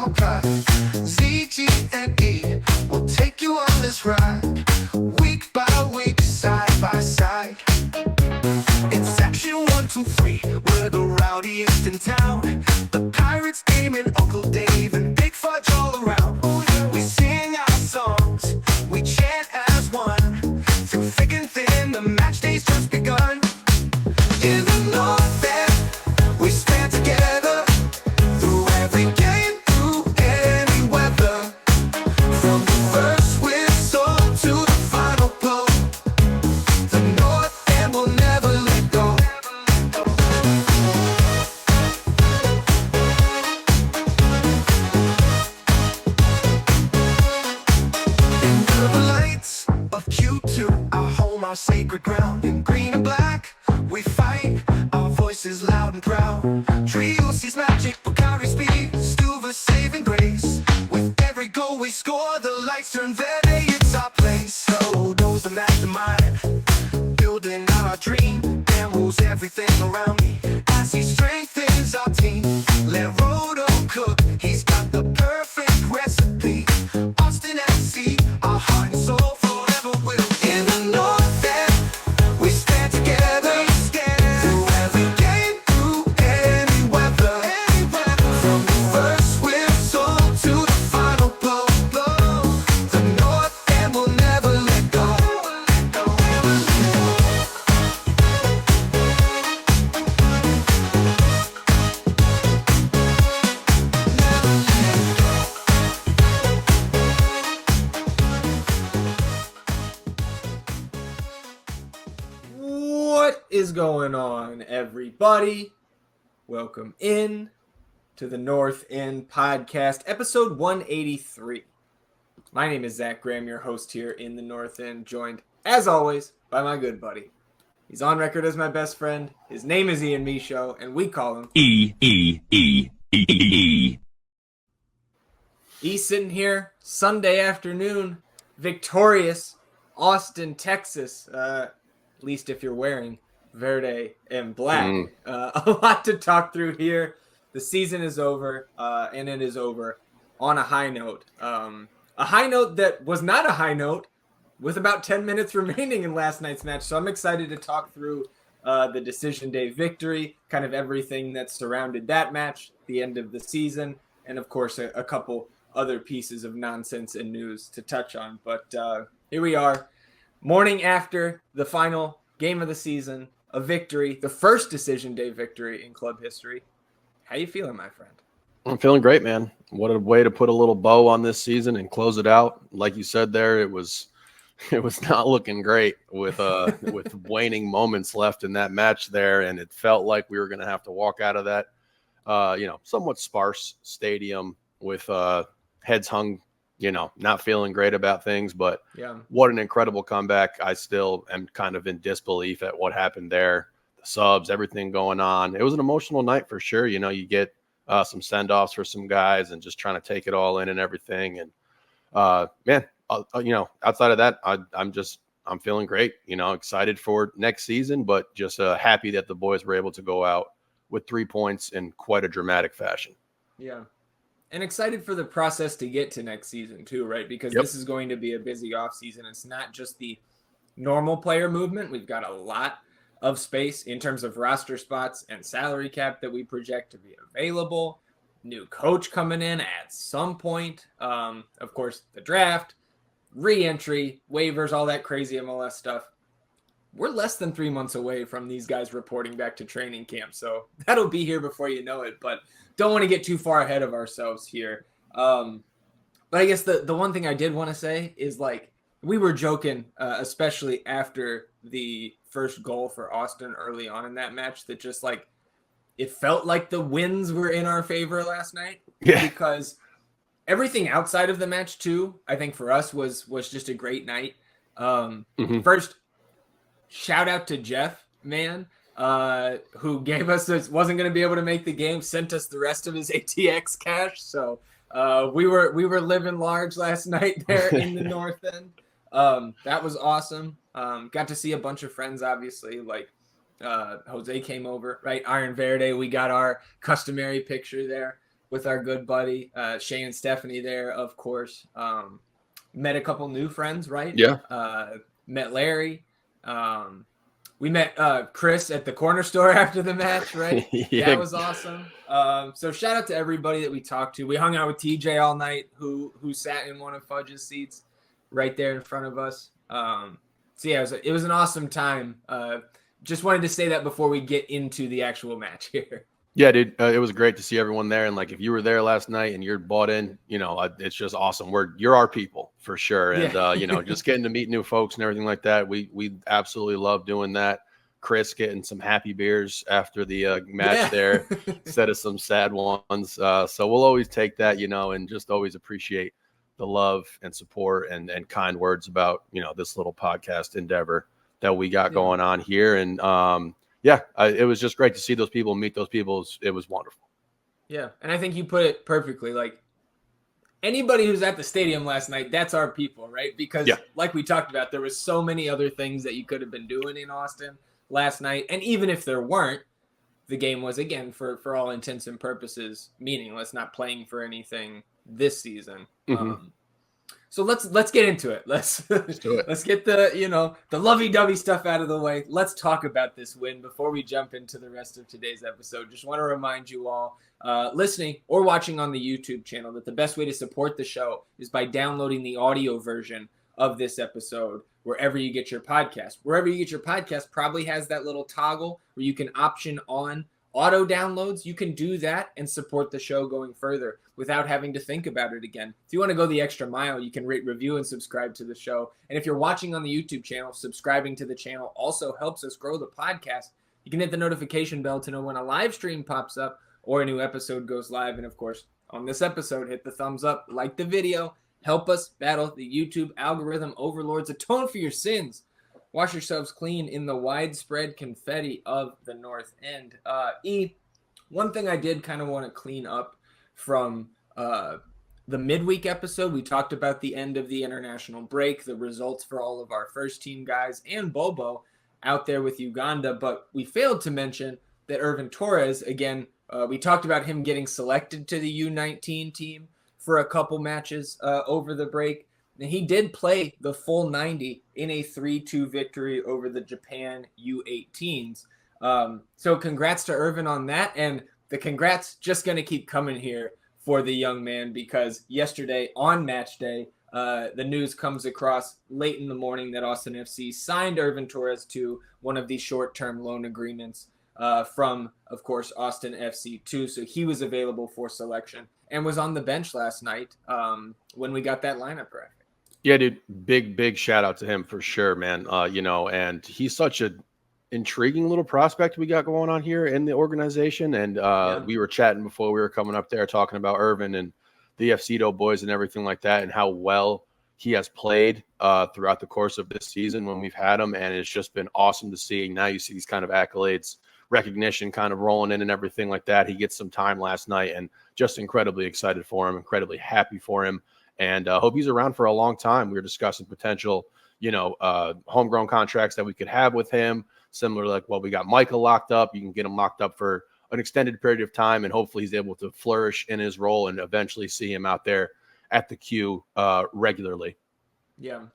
our pride. Zac and Ian will take you on this ride, week by week, side by side. It's section 1, 2, 3, we're the rowdiest in town. The Pirates, Game, and Uncle Dave, and Big Fudge all around. We sing our songs, we chant as one. Through thick and thin, the match day's just begun. In the North End, we stand together. Through every game, through any weather. From the first whistle to the final blow, the North End will never let go. In the lights of Q2, our home, our sacred ground. In green and black, we fight, our voices loud and proud. Trio sees magic, Bakari speed, Stuva saving grace. With every goal we score, the lights turn Verde, it's our place. So knows the mastermind, building our dream. Dan rules everything around me, as he strengthens our team. Let Rodo cook, he's got the perfect recipe. Austin FC, our heart and soul forever will. In the North End, we stand together. Through every game, through any weather. From the first whistle to the final blow, the North End will never let go. What is going on, everybody? Welcome in to the North End Podcast, episode 183. My name is Zach Graham, your host here in the North End, joined, as always, by my good buddy. He's on record as my best friend. His name is Ian Michaud, and we call him E. He's sitting here Sunday afternoon, victorious, Austin, Texas. At least if you're wearing Verde and black. A lot to talk through here. The season is over, and it is over on a high note. A high note that was not a high note with about 10 minutes remaining in last night's match. So I'm excited to talk through the decision day victory, kind of everything that surrounded that match, the end of the season, and of course a couple other pieces of nonsense and news to touch on. But here we are, morning after the final game of the season, a victory, the first decision day victory in club history. How you feeling, my friend? I'm feeling great, man. What a way to put a little bow on this season and close it out. Like you said there, it was not looking great with with waning moments left in that match there, and it felt like we were going to have to walk out of that somewhat sparse stadium with heads hung, not feeling great about things. But yeah, what an incredible comeback. I still am kind of in disbelief at what happened there. The subs, everything going on. It was an emotional night for sure. You get some send-offs for some guys and just trying to take it all in and everything. And outside of that, I'm feeling great, excited for next season, but just happy that the boys were able to go out with 3 points in quite a dramatic fashion. Yeah. And excited for the process to get to next season too, right? Because this is going to be a busy offseason. It's not just the normal player movement. We've got a lot of space in terms of roster spots and salary cap that we project to be available. New coach coming in at some point. Of course, the draft, re-entry, waivers, all that crazy MLS stuff. We're less than 3 months away from these guys reporting back to training camp. So that'll be here before you know it, but don't want to get too far ahead of ourselves here. But I guess the one thing I did want to say is, like, we were joking, especially after the first goal for Austin early on in that match, that just like, it felt like the winds were in our favor last night. Yeah. Because everything outside of the match too, I think for us was just a great night. First, shout out to Jeff, man, who gave us this, wasn't going to be able to make the game, sent us the rest of his ATX cash. So we were living large last night there in the North End. That was awesome. Got to see a bunch of friends, obviously, like Jose came over, right? Iron Verde, we got our customary picture there. with our good buddy Shay and Stephanie there, of course. Met a couple new friends, right? Yeah. Met Larry. We met Chris at the corner store after the match, right? Yeah. That was awesome. So shout out to everybody that we talked to. We hung out with TJ all night, who sat in one of Fudge's seats right there in front of us. So yeah, it was an awesome time. Just wanted to say that before we get into the actual match here. Yeah, dude, it was great to see everyone there. And like, if you were there last night and you're bought in, it's just awesome. You're our people for sure. And, just getting to meet new folks and everything like that. We absolutely love doing that. Chris getting some happy beers after the match there instead of some sad ones. So we'll always take that, and just always appreciate the love and support and kind words about, this little podcast endeavor that we got going on here. And, it was just great to see those people, meet those people. It was wonderful. Yeah, and I think you put it perfectly. Like, anybody who's at the stadium last night, that's our people, right? Because like we talked about, there was so many other things that you could have been doing in Austin last night. And even if there weren't, the game was, again, for all intents and purposes, meaningless, not playing for anything this season. Mm-hmm. So let's get into it. Let's do it. Let's get the lovey-dovey stuff out of the way. Let's talk about this win before we jump into the rest of today's episode. Just want to remind you all listening or watching on the YouTube channel that the best way to support the show is by downloading the audio version of this episode wherever you get your podcast. Wherever you get your podcast probably has that little toggle where you can option on auto downloads. You can do that and support the show going further without having to think about it again. If you want to go the extra mile, you can rate, review, and subscribe to the show. And if you're watching on the YouTube channel, subscribing to the channel also helps us grow the podcast. You can hit the notification bell to know when a live stream pops up or a new episode goes live. And of course, on this episode, hit the thumbs up, like the video, help us battle the YouTube algorithm overlords, atone for your sins. Wash yourselves clean in the widespread confetti of the North End. One thing I did kind of want to clean up from the midweek episode, we talked about the end of the international break, the results for all of our first team guys and Bobo out there with Uganda, but we failed to mention that Irvin Torres, again, we talked about him getting selected to the U19 team for a couple matches over the break. And he did play the full 90 in a 3-2 victory over the Japan U18s. So congrats to Irvin on that. And the congrats just going to keep coming here for the young man, because yesterday on match day, the news comes across late in the morning that Austin FC signed Irvin Torres to one of the short-term loan agreements from, of course, Austin FC 2. So he was available for selection and was on the bench last night when we got that lineup graphic. Yeah, dude, big shout out to him for sure, man. And he's such an intriguing little prospect we got going on here in the organization. And we were chatting before we were coming up there talking about Irvin and the FCDO boys and everything like that and how well he has played throughout the course of this season when we've had him. And it's just been awesome to see. Now you see these kind of accolades, recognition kind of rolling in and everything like that. He gets some time last night and just incredibly excited for him, incredibly happy for him. And hope he's around for a long time. We were discussing potential, homegrown contracts that we could have with him, similar like what we got Michael locked up. You can get him locked up for an extended period of time, and hopefully he's able to flourish in his role and eventually see him out there at the queue regularly. Yeah.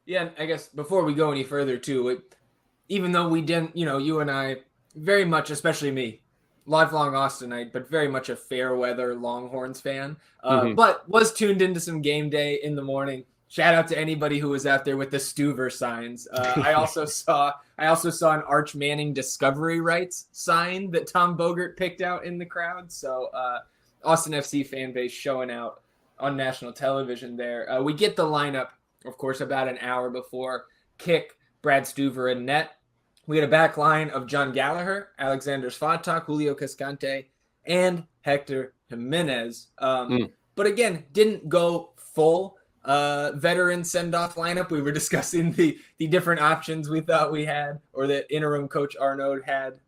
Yeah, I guess before we go any further, too, even though we didn't, you and I very much, especially me, lifelong Austinite, but very much a fair weather Longhorns fan, but was tuned into some game day in the morning. Shout out to anybody who was out there with the Stuver signs. I also saw an Arch Manning discovery rights sign that Tom Bogert picked out in the crowd. So Austin FC fan base showing out on national television there. We get the lineup, of course, about an hour before kick. Brad Stuver in net. We had a back line of John Gallagher, Alexander Svatak, Julio Cascante, and Hector Jimenez. But again, didn't go full veteran send-off lineup. We were discussing the different options we thought we had, or that interim coach Arnaud had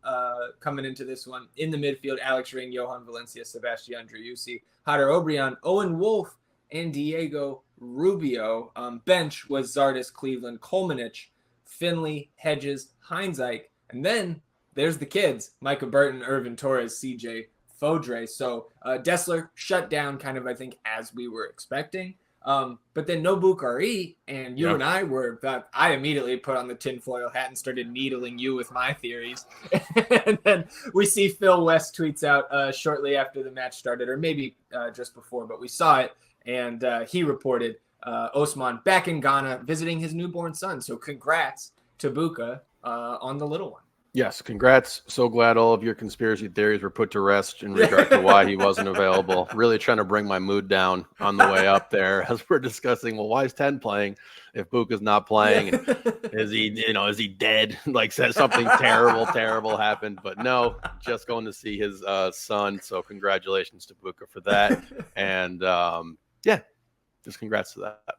coming into this one. In the midfield, Alex Ring, Johan Valencia, Sebastian Driussi, Hader Obrian, Owen Wolf, and Diego Rubio. Bench was Zardes, Cleveland, Kolmanich, Finley, Hedges, Heinzike, and then there's the kids, Micah Burton, Irvin Torres, CJ Fodre. So Dessler shut down kind of, I think, as we were expecting. But then no Bukhari, and you and I were, I immediately put on the tinfoil hat and started needling you with my theories. And then we see Phil West tweets out shortly after the match started, or maybe just before, but we saw it. And he reported Osman back in Ghana visiting his newborn son. So congrats to Buka on the little one. Yes, congrats. So glad all of your conspiracy theories were put to rest in regard to why he wasn't available. Really trying to bring my mood down on the way up there as we're discussing, well, why is 10 playing if Buka's not playing? And is he dead? Like, says something terrible happened. But no, just going to see his son. So congratulations to Buka for that. And just congrats to that.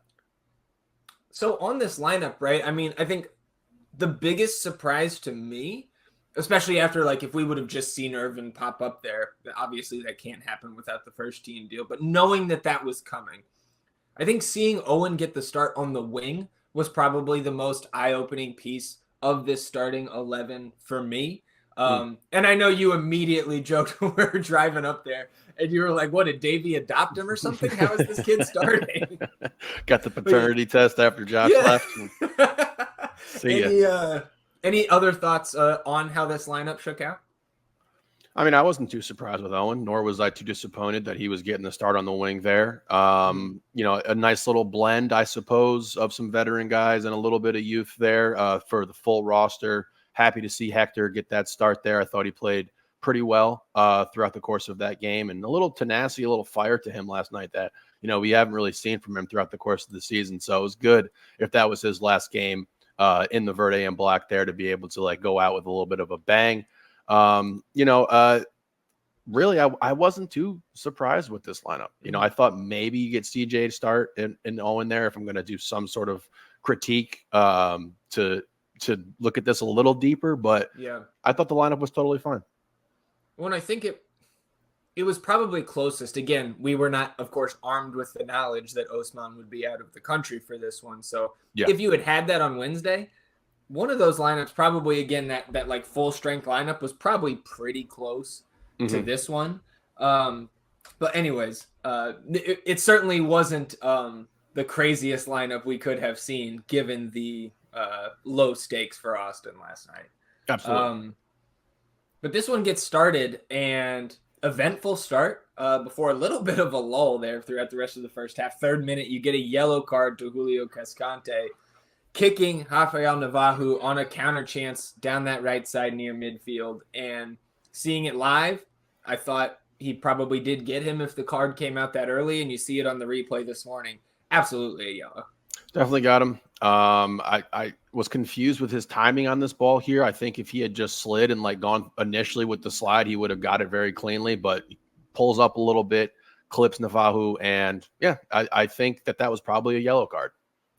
So on this lineup, right? I mean, I think the biggest surprise to me, especially after, like, if we would have just seen Irvin pop up there, obviously that can't happen without the first team deal, but knowing that was coming, I think seeing Owen get the start on the wing was probably the most eye-opening piece of this starting 11 for me. And I know you immediately joked when we were driving up there, and you were like, what, did Davey adopt him or something? How is this kid starting? Got the paternity test after Josh left. Any other thoughts on how this lineup shook out? I mean, I wasn't too surprised with Owen, nor was I too disappointed that he was getting the start on the wing there. A nice little blend, I suppose, of some veteran guys and a little bit of youth there for the full roster. Happy to see Hector get that start there. I thought he played pretty well throughout the course of that game, and a little tenacity, a little fire to him last night that, we haven't really seen from him throughout the course of the season. So it was good if that was his last game in the Verde and Black there to be able to, like, go out with a little bit of a bang. Really, I wasn't too surprised with this lineup. I thought maybe you get CJ to start and Owen there if I'm going to do some sort of critique to look at this a little deeper, but I thought the lineup was totally fine. Well, I think it was probably closest. Again, we were not, of course, armed with the knowledge that Osman would be out of the country for this one. So if you had that on Wednesday, one of those lineups probably, again, that like full strength lineup was probably pretty close to this one. But anyways, it certainly wasn't the craziest lineup we could have seen given the low stakes for Austin last night. Absolutely. But this one gets started, and eventful start before a little bit of a lull there throughout the rest of the first half. 3rd minute, you get a yellow card to Julio Cascante, kicking Rafael Navajo on a counter chance down that right side near midfield. And seeing it live, I thought he probably did get him if the card came out that early, and you see it on the replay this morning. Absolutely a yellow. Definitely got him. I was confused with his timing on this ball here. I think if he had just slid and, like, gone initially with the slide, he would have got it very cleanly, but he pulls up a little bit, clips Navajo, and I think that was probably a yellow card,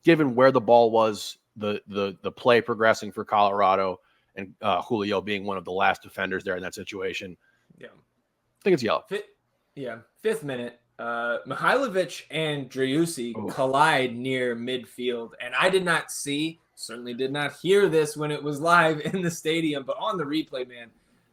given where the ball was, the play progressing for Colorado, and Julio being one of the last defenders there in that situation. I think it's yellow. 5th minute. Mihailovic and Driussi collide near midfield, and I did not certainly did not hear this when it was live in the stadium, but on the replay, man,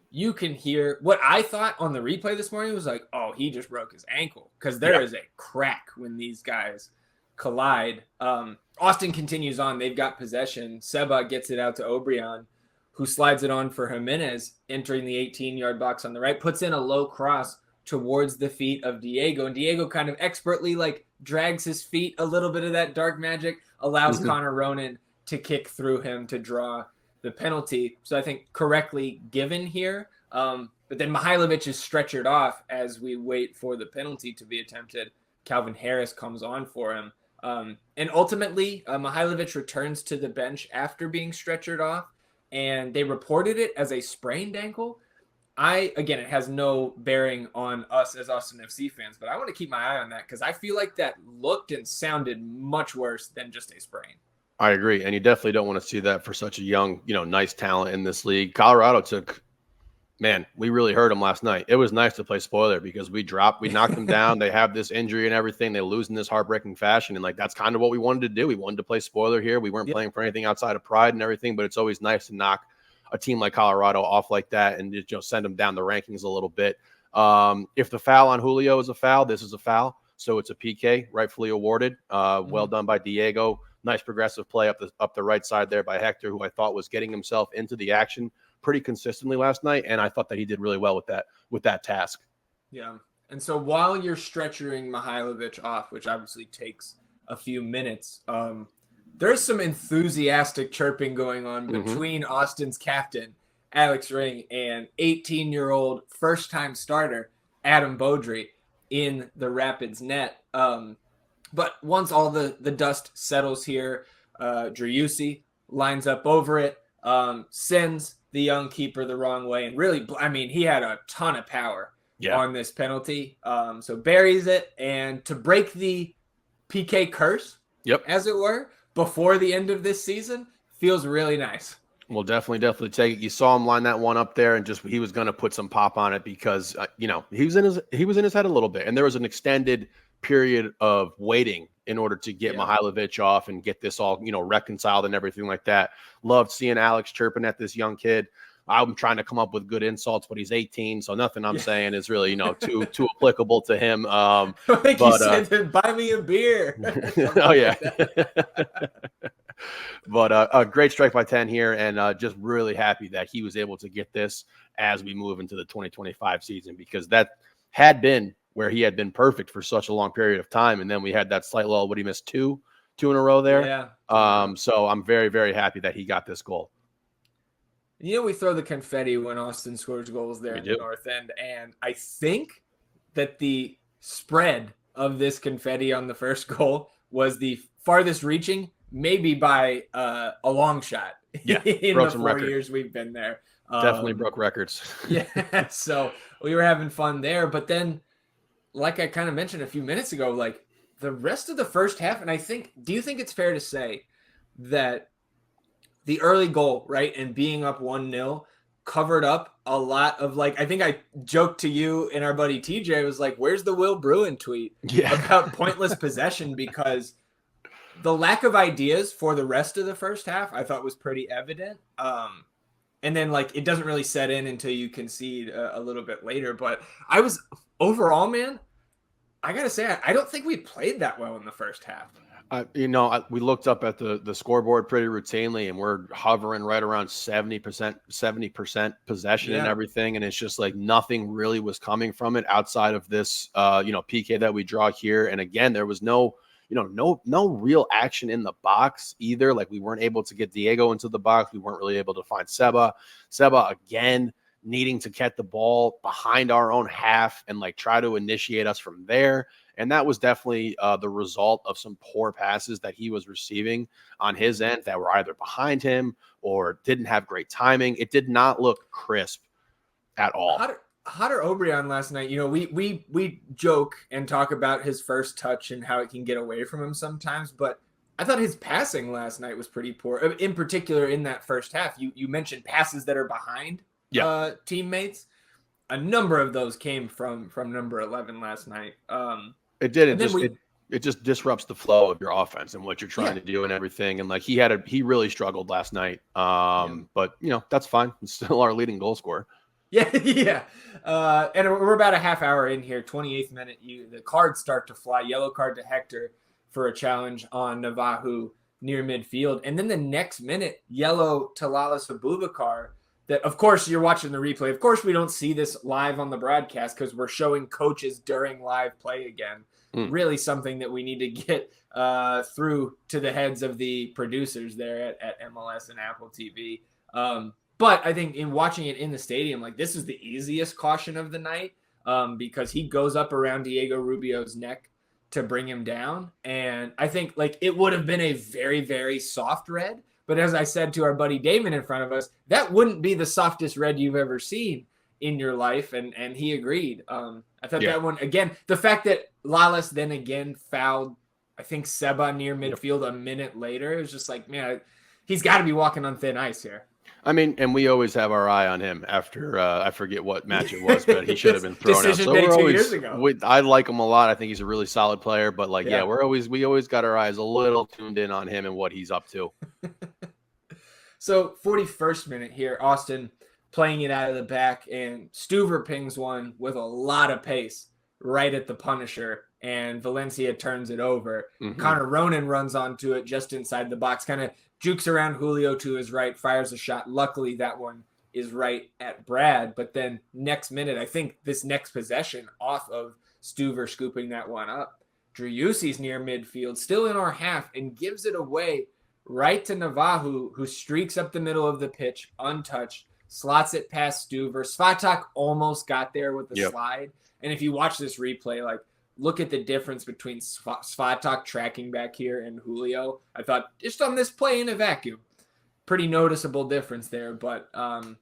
you can hear what I thought on the replay this morning was like, oh, he just broke his ankle, because there is a crack when these guys collide. Austin continues on. They've got possession. Seba gets it out to Obrian, who slides it on for Jimenez, entering the 18-yard box on the right, puts in a low cross towards the feet of Diego, and Diego kind of expertly, like, drags his feet, a little bit of that dark magic, allows Connor Ronan to kick through him to draw the penalty. So I think correctly given here. But then Mihailovic is stretchered off as we wait for the penalty to be attempted. Calvin Harris comes on for him. And ultimately, Mihailovic returns to the bench after being stretchered off, and they reported it as a sprained ankle. Again, it has no bearing on us as Austin FC fans, but I want to keep my eye on that because I feel like that looked and sounded much worse than just a sprain. I agree. And you definitely don't want to see that for such a young, nice talent in this league. Colorado we really hurt them last night. It was nice to play spoiler because we knocked them down. They have this injury and everything. They lose in this heartbreaking fashion. And, like, that's kind of what we wanted to do. We wanted to play spoiler here. We weren't playing for anything outside of pride and everything, but it's always nice to knock a team like Colorado off like that and just send them down the rankings a little bit. If the foul on Julio is a foul, this is a foul. So it's a PK, rightfully awarded. Well done by Diego. Nice progressive play up the right side there by Hector, who I thought was getting himself into the action pretty consistently last night, and I thought that he did really well with that task. Yeah. And so while you're stretching Mihailovic off, which obviously takes a few minutes, there's some enthusiastic chirping going on between Austin's captain, Alex Ring, and 18-year-old first-time starter, Adam Beaudry, in the Rapids net. But once all the dust settles here, Driussi lines up over it, sends the young keeper the wrong way. And really, I mean, he had a ton of power on this penalty. So buries it. And to break the PK curse, as it were, before the end of this season, feels really nice. Well, definitely take it. You saw him line that one up there, and just he was going to put some pop on it because he was in his head a little bit, and there was an extended period of waiting in order to get Mihailovic off and get this all reconciled and everything like that. Loved seeing Alex chirping at this young kid. I'm trying to come up with good insults, but he's 18, so nothing I'm saying is really too applicable to him. I think he said, "Buy me a beer." Oh yeah. But a great strike by 10 here, and just really happy that he was able to get this as we move into the 2025 season, because that had been where he had been perfect for such a long period of time, and then we had that slight lull. What, he missed two in a row there. So I'm very, very happy that he got this goal. We throw the confetti when Austin scores goals there in the North End, and I think that the spread of this confetti on the first goal was the farthest reaching, maybe by a long shot. Yeah, in the 4 years we've been there. Definitely broke records. So we were having fun there. But then, like I kind of mentioned a few minutes ago, like the rest of the first half, and do you think it's fair to say that the early goal, right, and being up 1-0 covered up a lot of, like, I think I joked to you and our buddy TJ, was like, where's the Will Bruin tweet about pointless possession? Because the lack of ideas for the rest of the first half, I thought, was pretty evident. And then, like, it doesn't really set in until you concede a little bit later. But I was, overall, man, I got to say, I don't think we played that well in the first half. We looked up at the scoreboard pretty routinely, and we're hovering right around 70% possession and everything. And it's just like nothing really was coming from it outside of this, PK that we draw here. And again, there was no real action in the box either. Like, we weren't able to get Diego into the box. We weren't really able to find Seba. Seba, again, needing to get the ball behind our own half and like try to initiate us from there. And that was definitely the result of some poor passes that he was receiving on his end that were either behind him or didn't have great timing. It did not look crisp at all. Hodder Obrian last night, we joke and talk about his first touch and how it can get away from him sometimes, but I thought his passing last night was pretty poor. In particular, in that first half, you mentioned passes that are behind teammates. A number of those came from number 11 last night. It did. It just disrupts the flow of your offense and what you're trying to do and everything. And like he really struggled last night. But that's fine. It's still our leading goal scorer. Yeah. And we're about a half hour in here, 28th minute. The cards start to fly. Yellow card to Hector for a challenge on Navajo near midfield. And then the next minute, yellow to Lalas Abubakar. That, of course, you're watching the replay. Of course, we don't see this live on the broadcast because we're showing coaches during live play again. Really something that we need to get through to the heads of the producers there at MLS and Apple TV. But I think in watching it in the stadium, like, this is the easiest caution of the night because he goes up around Diego Rubio's neck to bring him down. And I think, like, it would have been a very, very soft red. But as I said to our buddy Damon in front of us, that wouldn't be the softest red you've ever seen in your life. And he agreed. I thought that one, again, the fact that Lalas then again fouled, I think, Seba near midfield a minute later, it was just like, man, he's got to be walking on thin ice here. I mean, and we always have our eye on him after I forget what match it was, but he should have been thrown out. So we're always, 2 years ago. I like him a lot. I think he's a really solid player, but like, we always got our eyes a little tuned in on him and what he's up to. So 41st minute here, Austin playing it out of the back, and Stuver pings one with a lot of pace right at the Punisher, and Valencia turns it over. Connor Ronan runs onto it just inside the box, kind of jukes around Julio to his right, fires a shot. Luckily, that one is right at Brad. But then next minute, I think this next possession off of Stuver scooping that one up, Driussi's near midfield, still in our half, and gives it away right to Navajo, who streaks up the middle of the pitch, untouched, slots it past Stuver. Svatak almost got there with the slide. And if you watch this replay, like, look at the difference between Svatak tracking back here and Julio. I thought, just on this play in a vacuum, pretty noticeable difference there. But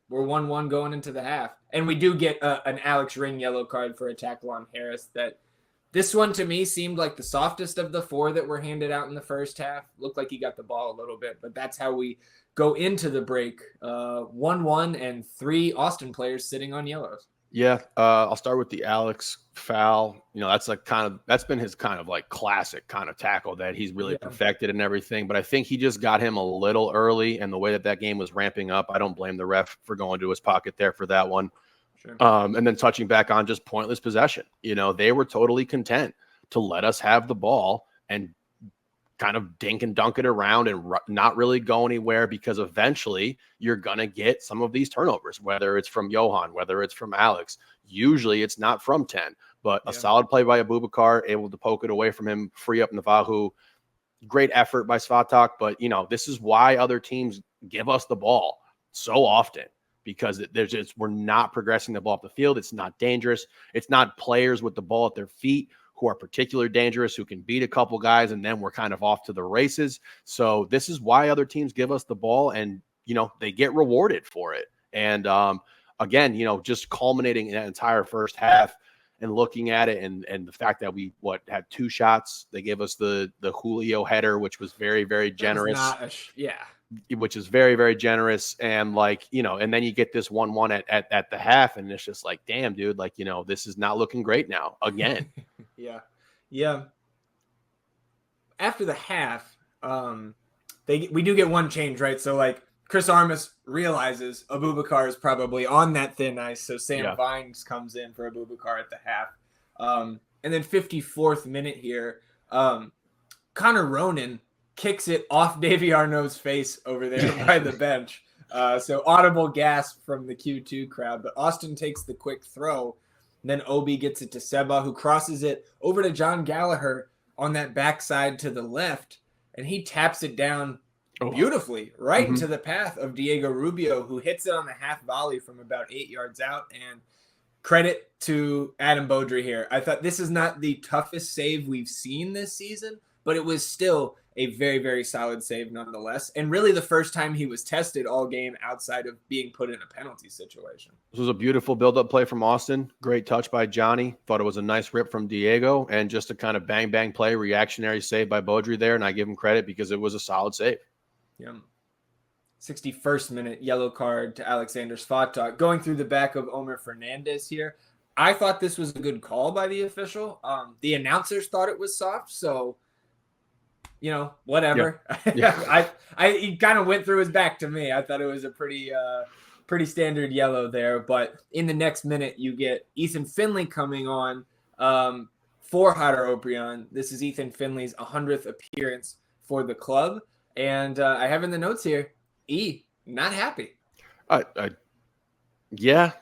we're 1-1 going into the half. And we do get an Alex Ring yellow card for a tackle on Harris. That this one, to me, seemed like the softest of the 4 that were handed out in the first half. Looked like he got the ball a little bit. But that's how we go into the break. 1-1 and 3 Austin players sitting on yellows. Yeah, I'll start with the Alex foul. You know, that's been his kind of like classic kind of tackle that he's really perfected and everything. But I think he just got him a little early, and the way that game was ramping up, I don't blame the ref for going to his pocket there for that one. Sure. And then touching back on just pointless possession. You know, they were totally content to let us have the ball and kind of dink and dunk it around and not really go anywhere, because eventually you're going to get some of these turnovers, whether it's from Johan, whether it's from Alex. Usually it's not from 10, but a solid play by Abubakar, able to poke it away from him, free up Navajo. Great effort by Svatak, but, you know, this is why other teams give us the ball so often, because we're not progressing the ball up the field. It's not dangerous. It's not players with the ball at their feet who are particularly dangerous, who can beat a couple guys, and then we're kind of off to the races. So this is why other teams give us the ball, and, you know, they get rewarded for it. And again, you know, just culminating in that entire first half and looking at it, and the fact that we had 2 shots. They gave us the Julio header, which was very, very generous. Which is very, very generous. And, like, you know, and then you get this 1-1 at the half, and it's just like, damn, dude, like, you know, this is not looking great now again. Yeah. After the half, we do get one change, right? So, like, Chris Armas realizes Abubakar is probably on that thin ice, so Sam Vines comes in for Abubakar at the half. And then 54th minute here, Connor Ronan kicks it off Davy Arnaud's face over there by the bench. So audible gasp from the Q2 crowd, but Austin takes the quick throw. And then Obi gets it to Seba, who crosses it over to John Gallagher on that backside to the left, and he taps it down beautifully right into the path of Diego Rubio, who hits it on the half volley from about 8 yards out. And credit to Adam Beaudry here. I thought this is not the toughest save we've seen this season, but it was still a very, very solid save nonetheless. And really the first time he was tested all game outside of being put in a penalty situation. This was a beautiful build-up play from Austin. Great touch by Johnny. Thought it was a nice rip from Diego, and just a kind of bang-bang play, reactionary save by Beaudry there, and I give him credit because it was a solid save. Yeah. 61st minute, yellow card to Alexander Svatak. Going through the back of Omer Fernandez here. I thought this was a good call by the official. The announcers thought it was soft, so, you know, whatever. He kind of went through his back to me. I thought it was a pretty standard yellow there. But in the next minute, you get Ethan Finley coming on for Hadar Oprion. This is Ethan Finley's 100th appearance for the club. And I have in the notes here, not happy. Yeah.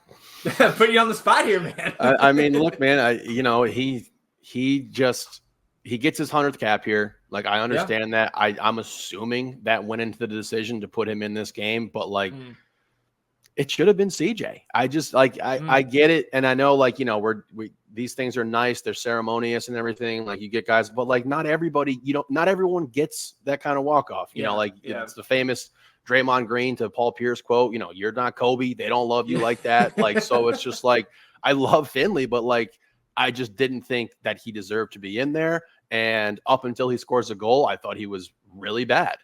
Put you on the spot here, man. I mean, look, man, he gets his 100th cap here. Like, I understand that. I'm assuming that went into the decision to put him in this game, but like it should have been CJ. I just like, I get it. And I know, like, you know, these things are nice. They're ceremonious and everything. Like, you get guys, but like not everybody, not everyone gets that kind of walk off, you know, like it's the famous Draymond Green to Paul Pierce quote, you know, you're not Kobe. They don't love you like that. Like, so it's just like, I love Finley, but like, I just didn't think that he deserved to be in there. And up until he scores a goal, I thought he was really bad.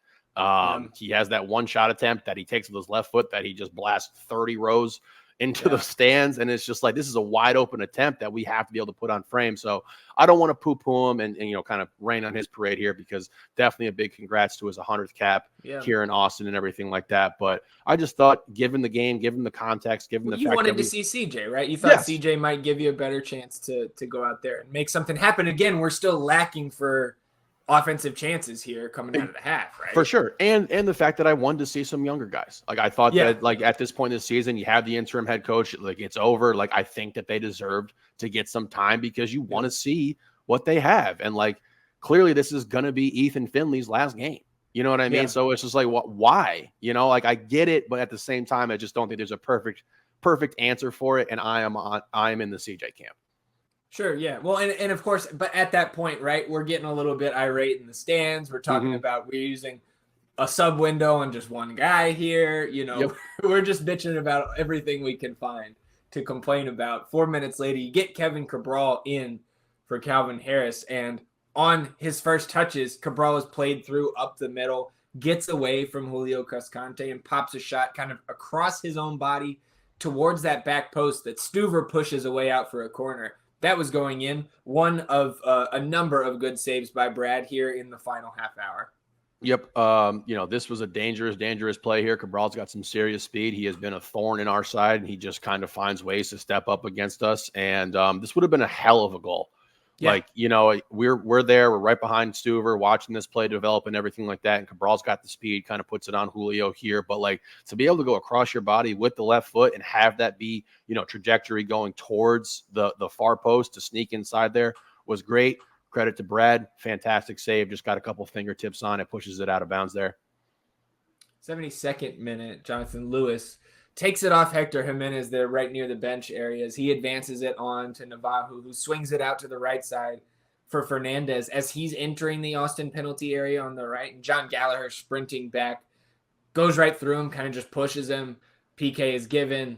He has that one shot attempt that he takes with his left foot that he just blasts 30 rows into the stands. And it's just like, this is a wide open attempt that we have to be able to put on frame. So I don't want to poo-poo him and kind of rain on his parade here, because definitely a big congrats to his 100th cap here in Austin and everything like that. But I just thought, given the game, given the context, given the fact you wanted to see CJ, right? You thought CJ might give you a better chance to go out there and make something happen. Again, we're still lacking for offensive chances here coming out of the half, right? For sure. And the fact that I wanted to see some younger guys. Like, I thought that, like, at this point in the season, you have the interim head coach, like, it's over. Like, I think that they deserved to get some time, because you want to see what they have. And, like, clearly this is going to be Ethan Finley's last game. You know what I mean? So it's just like, why? Like, I get it, but at the same time, I just don't think there's a perfect answer for it. And I am in the CJ camp. Sure, yeah. Well, and of course, but at that point, right, we're getting a little bit irate in the stands. We're talking about we're using a sub window on just one guy here. We're just bitching about everything we can find to complain about. 4 minutes later, you get Kevin Cabral in for Calvin Harris, and on his first touches, Cabral is played through up the middle, gets away from Julio Cascante, and pops a shot kind of across his own body towards that back post that Stuver pushes away out for a corner. That was going in. One of a number of good saves by Brad here in the final half hour. Yep. This was a dangerous play here. Cabral's got some serious speed. He has been a thorn in our side, and he just kind of finds ways to step up against us. And this would have been a hell of a goal. Yeah. Like, we're there. We're right behind Stuver watching this play develop and everything like that. And Cabral's got the speed, kind of puts it on Julio here. But, like, to be able to go across your body with the left foot and have that be, trajectory going towards the far post to sneak inside there was great. Credit to Brad. Fantastic save. Just got a couple fingertips on it. Pushes it out of bounds there. 72nd minute, Jonathan Lewis takes it off Hector Jimenez there right near the bench areas. He advances it on to Navajo, who swings it out to the right side for Fernandez as he's entering the Austin penalty area on the right. And John Gallagher sprinting back, goes right through him, kind of just pushes him. PK is given,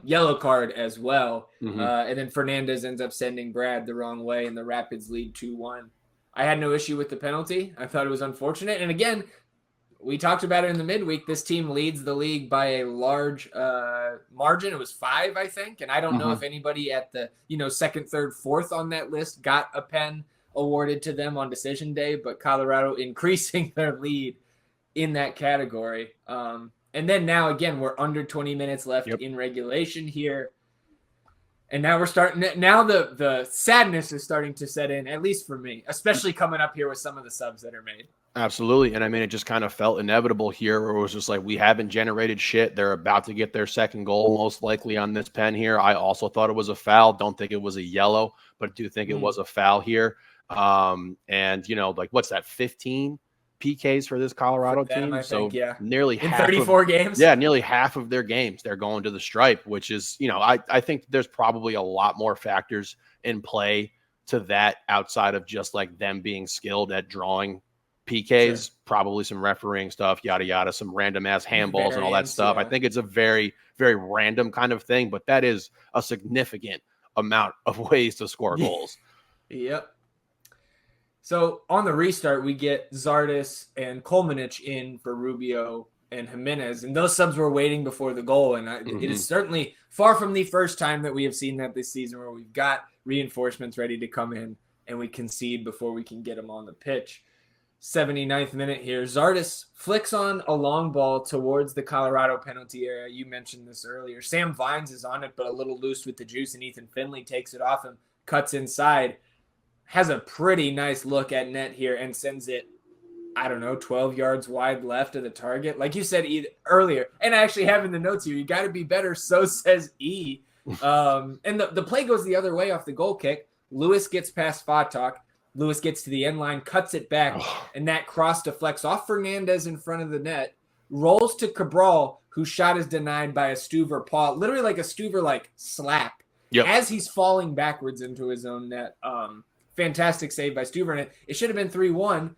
yellow card as well. And then Fernandez ends up sending Brad the wrong way, and the Rapids lead 2-1. I had no issue with the penalty. I thought it was unfortunate. And again, we talked about it in the midweek. This team leads the league by a large margin. It was 5, I think. And I don't know if anybody at the, second, third, fourth on that list got a pen awarded to them on decision day, but Colorado increasing their lead in that category. And then now, again, we're under 20 minutes left in regulation here. And now we're starting. Now the sadness is starting to set in, at least for me, especially coming up here with some of the subs that are made. Absolutely. And I mean, it just kind of felt inevitable here, where it was just like, we haven't generated shit. They're about to get their second goal, most likely on this pen here. I also thought it was a foul. Don't think it was a yellow, but do think it was a foul here. And, like, what's that, 15 PKs for this Colorado team? So nearly in half 34 games. Yeah, nearly half of their games they're going to the stripe, which is, I think there's probably a lot more factors in play to that outside of just like them being skilled at drawing PKs, probably some refereeing stuff, yada yada, some random ass handballs and all that stuff. I think it's a very, very random kind of thing, but that is a significant amount of ways to score goals. Yep. So on the restart, we get Zardes and Kolmanich in for Rubio and Jimenez, and those subs were waiting before the goal. And it is certainly far from the first time that we have seen that this season, where we've got reinforcements ready to come in and we concede before we can get them on the pitch. 79th minute here. Zardes flicks on a long ball towards the Colorado penalty area. You mentioned this earlier. Sam Vines is on it, but a little loose with the juice, and Ethan Finley takes it off him, cuts inside, has a pretty nice look at net here, and sends it, 12 yards wide left of the target. Like you said earlier, and I actually have in the notes here, you got to be better, so says E. And the play goes the other way off the goal kick. Lewis gets past Fatak. Lewis gets to the end line, cuts it back, and that cross deflects off Fernandez in front of the net, rolls to Cabral, whose shot is denied by a Stuver paw, literally like a Stuver slap as he's falling backwards into his own net. Fantastic save by Stuver, and it should have been 3-1.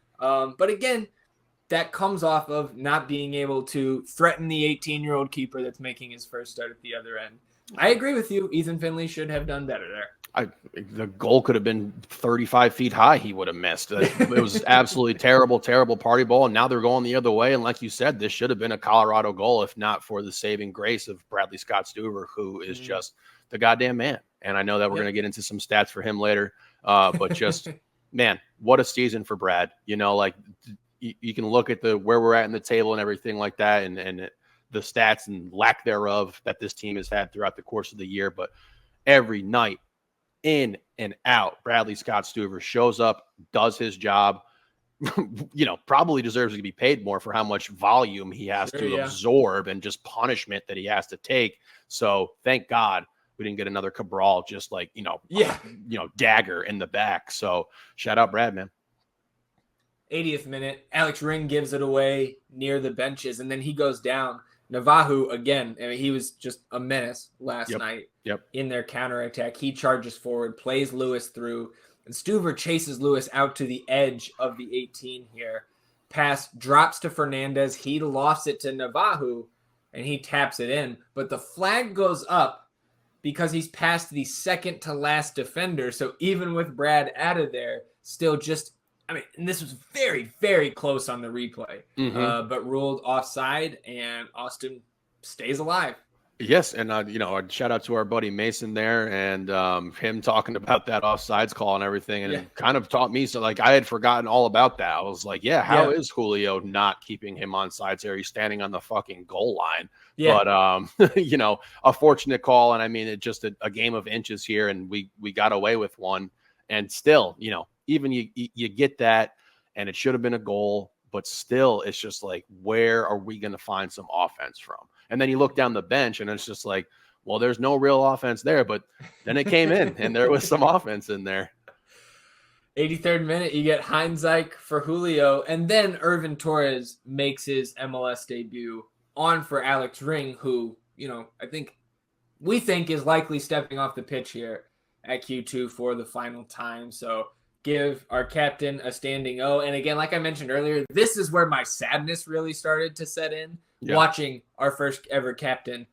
But again, that comes off of not being able to threaten the 18-year-old keeper that's making his first start at the other end. I agree with you. Ethan Finley should have done better there. The goal could have been 35 feet high. He would have missed. It was absolutely terrible, terrible party ball. And now they're going the other way. And like you said, this should have been a Colorado goal, if not for the saving grace of Bradley Scott Stuver, who is just the goddamn man. And I know that we're going to get into some stats for him later. But just, man, what a season for Brad. You know, like you can look at where we're at in the table and everything like that, and the stats and lack thereof that this team has had throughout the course of the year. But every night, in and out, Bradley Scott Stuver shows up, does his job, you know, probably deserves to be paid more for how much volume he has to absorb and just punishment that he has to take. So thank God we didn't get another Cabral, just like, dagger in the back. So shout out Brad, man. 80th minute, Alex Ring gives it away near the benches, and then he goes down. Navajo, again, I mean, he was just a menace last night in their counterattack. He charges forward, plays Lewis through, and Stuver chases Lewis out to the edge of the 18 here. Pass drops to Fernandez. He lofts it to Navajo, and he taps it in. But the flag goes up because he's past the second to last defender. So even with Brad out of there, still just, I mean, and this was very, very close on the replay, but ruled offside, and Austin stays alive. Yes, and shout out to our buddy Mason there, and him talking about that offsides call and everything, and it kind of taught me. So, like, I had forgotten all about that. I was like, how is Julio not keeping him on sides there? He's standing on the fucking goal line. But a fortunate call, and I mean, it just a game of inches here, and we got away with one, and still, even you get that, and it should have been a goal, but still, it's just like, where are we going to find some offense from? And then you look down the bench, and it's just like, well, there's no real offense there, but then it came in, and there was some offense in there. 83rd minute, you get Heinzike for Julio, and then Irvin Torres makes his MLS debut on for Alex Ring, who, we think is likely stepping off the pitch here at Q2 for the final time. So give our captain a standing O. And again, like I mentioned earlier, this is where my sadness really started to set in, watching our first ever captain,